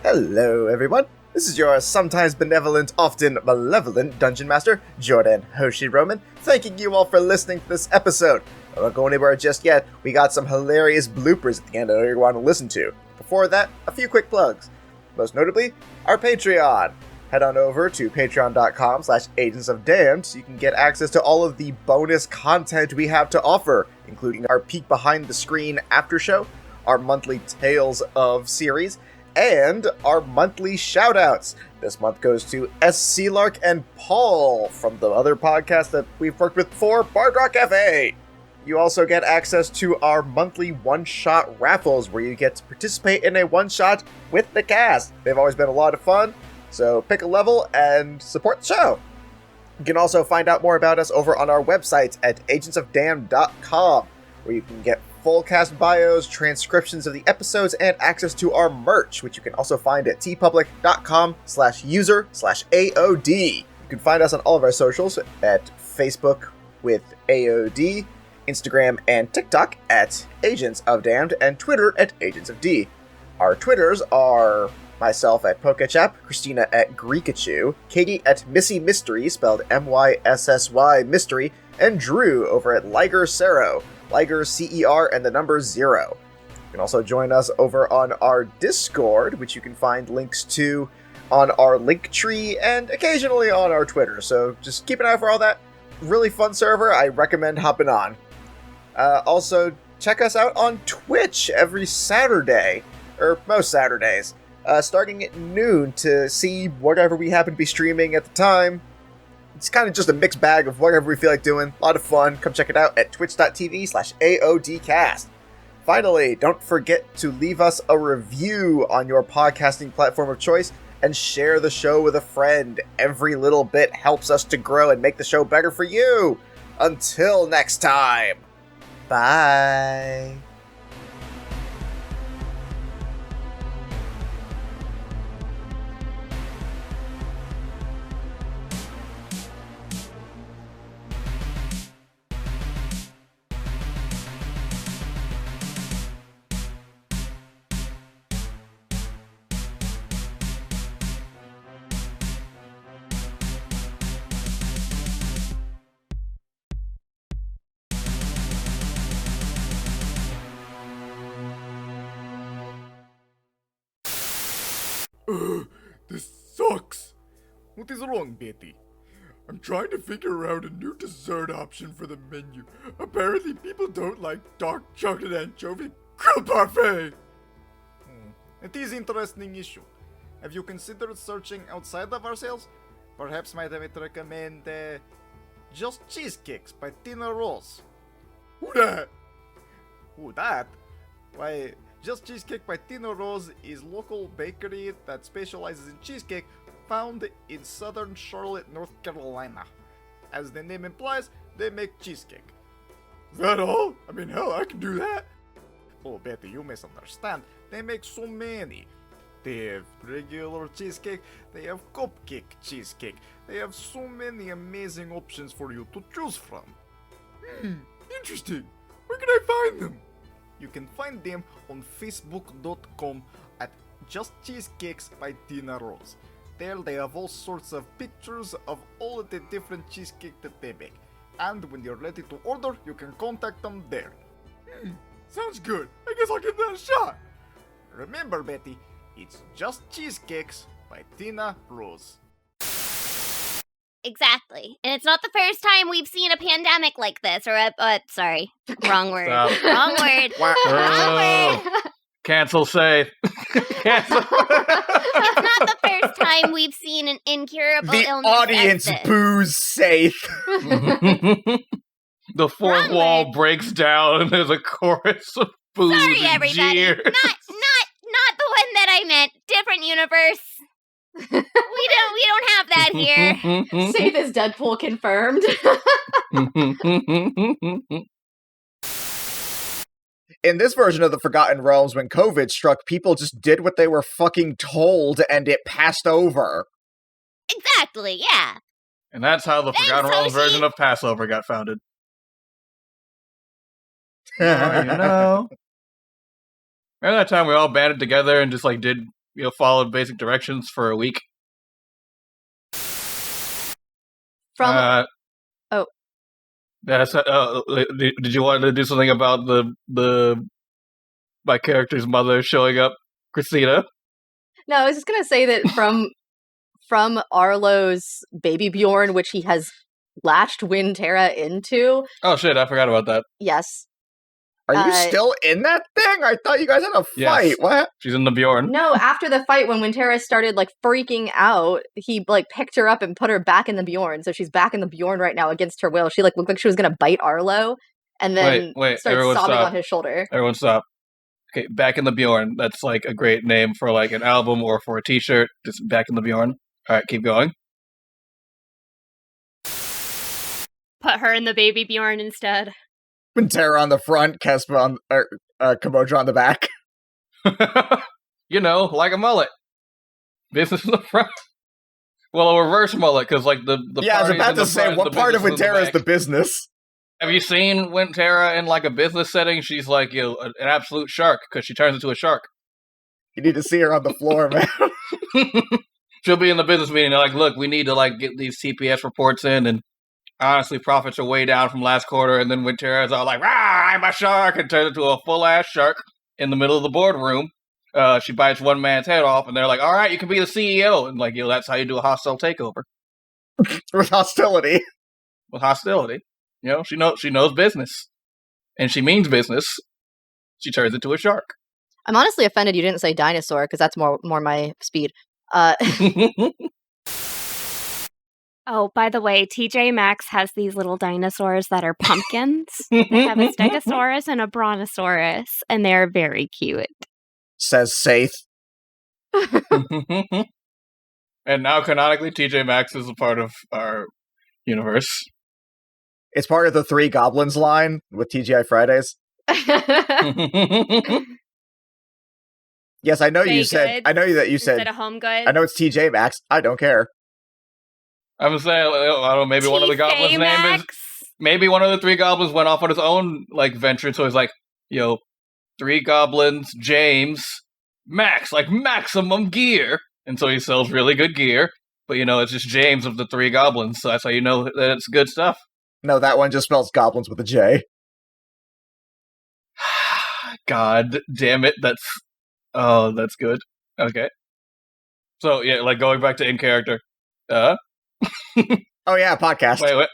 Hello, everyone. This is your sometimes benevolent, often malevolent Dungeon Master, Jordan Hoshi Roman, thanking you all for listening to this episode. I won't go anywhere just yet. We got some hilarious bloopers at the end I know you want to listen to. Before that, a few quick plugs. Most notably, our Patreon. Head on over to patreon.com/agentsofdamned so you can get access to all of the bonus content we have to offer, including our peek behind the screen after show, our monthly Tales of series, and our monthly shoutouts. This month goes to S. Lark and Paul from the other podcast that we've worked with before, Bard Rock Cafe. You also get access to our monthly one-shot raffles where you get to participate in a one-shot with the cast. They've always been a lot of fun, so pick a level and support the show. You can also find out more about us over on our website at agentsofdamned.com, where you can get full cast bios, transcriptions of the episodes, and access to our merch, which you can also find at tpublic.com/user/AOD. You can find us on all of our socials at Facebook with AOD, Instagram and TikTok at Agents of Damned, and Twitter at Agents of D. Our Twitters are myself at Pokechap, Christina at Greekachu, Katie at Missy Mystery, spelled MYSSY Mystery, and Drew over at Liger Cero, Liger CER and the number 0. You can also join us over on our Discord, which you can find links to on our link tree and occasionally on our Twitter, so just keep an eye for all that. Really fun server, I recommend hopping on. Also, check us out on Twitch every Saturday, or most Saturdays, starting at noon to see whatever we happen to be streaming at the time. It's kind of just a mixed bag of whatever we feel like doing. A lot of fun. Come check it out at twitch.tv/AODcast. Finally, don't forget to leave us a review on your podcasting platform of choice and share the show with a friend. Every little bit helps us to grow and make the show better for you. Until next time. Bye. This sucks. What is wrong, Betty? I'm trying to figure out a new dessert option for the menu. Apparently people don't like dark chocolate anchovy grilled parfait. It is interesting issue. Have you considered searching outside of ourselves? Perhaps might I recommend Just Cheesecakes by Tina Rose. Who that? Who that? Why, Just Cheesecake by Tina Rose is local bakery that specializes in cheesecake found in southern Charlotte, North Carolina. As the name implies, they make cheesecake. Is that all? I mean, hell, I can do that. Oh, Betty, you misunderstand. They make so many. They have regular cheesecake, they have cupcake cheesecake. They have so many amazing options for you to choose from. Interesting. Where can I find them? You can find them on facebook.com at Just Cheesecakes by Tina Rose. There they have all sorts of pictures of all of the different cheesecake that they make. And when you're ready to order, you can contact them there. Sounds good. I guess I'll give that a shot. Remember, Betty, it's just cheesecakes by Tina Rose. Exactly. And it's not the first time we've seen a pandemic like this, or sorry, wrong word. Stop. Wrong word. Wrong word. Cancel safe. Cancel. It's not the first time we've seen an incurable The illness audience as this. boos safe. The fourth Wrong wall word. breaks down and there's a chorus of boos Sorry, and everybody. jeers. Not the one that I meant. Different universe. we don't have that here. Safe as Deadpool confirmed. In this version of the Forgotten Realms, when COVID struck, people just did what they were fucking told and it passed over. Exactly, yeah. And that's how the Thanks, Forgotten Realms Hoshi. version of Passover got founded. Well, you know. Remember that time we all banded together and just did followed basic directions for a week? From Oh. That's did you want to do something about my character's mother showing up, Christina? No, I was just gonna say that from Arlo's baby Bjorn, which he has latched Wynterra into. Oh shit, I forgot about that. Yes. Are you still in that thing? I thought you guys had a fight. Yes. What? She's in the Bjorn. No, after the fight, when Wynterra started freaking out, he picked her up and put her back in the Bjorn. So she's back in the Bjorn right now against her will. She looked like she was gonna bite Arlo, and then Wait, started everyone sobbing stop. on his shoulder. Everyone stop. Okay, Back in the Bjorn. That's a great name for an album or for a t-shirt. Just Back in the Bjorn. Alright, keep going. Put her in the baby Bjorn instead. Pantera on the front, Kespa on, Kamodra on the back. Like a mullet. Business in the front. Well, a reverse mullet, because the Yeah, I was party's about in the to say, front, what the part of business in Wynterra is back. the business? Have you seen Wynterra in a business setting? She's an absolute shark, because she turns into a shark. You need to see her on the floor, man. She'll be in the business meeting, they're look, we need to get these CPS reports in, and honestly, profits are way down from last quarter, and then Wynterra's all rah, I'm a shark, and turns into a full-ass shark in the middle of the boardroom. She bites one man's head off, and they're all right, you can be the CEO, and that's how you do a hostile takeover. With hostility. With hostility. She knows business. And she means business. She turns into a shark. I'm honestly offended you didn't say dinosaur, because that's more my speed. Oh, by the way, TJ Maxx has these little dinosaurs that are pumpkins. They have a Stegosaurus and a Brontosaurus, and they're very cute. Says Saith. And now, canonically, TJ Maxx is a part of our universe. It's part of the Three Goblins line with TGI Fridays. Yes, I know Bay you said. Goods I know that you Instead said. of Home Goods. I know it's TJ Maxx. I don't care. I'm saying, I don't know, maybe one of the goblins' name is. Maybe one of the three goblins went off on his own venture, so he's three goblins, James, Max, maximum gear, and so he sells really good gear. But it's just James of the three goblins, so that's how you know that it's good stuff. No, that one just spells goblins with a J. God damn it, that's good. Okay. So yeah, going back to in character. Oh yeah, podcast. Wait.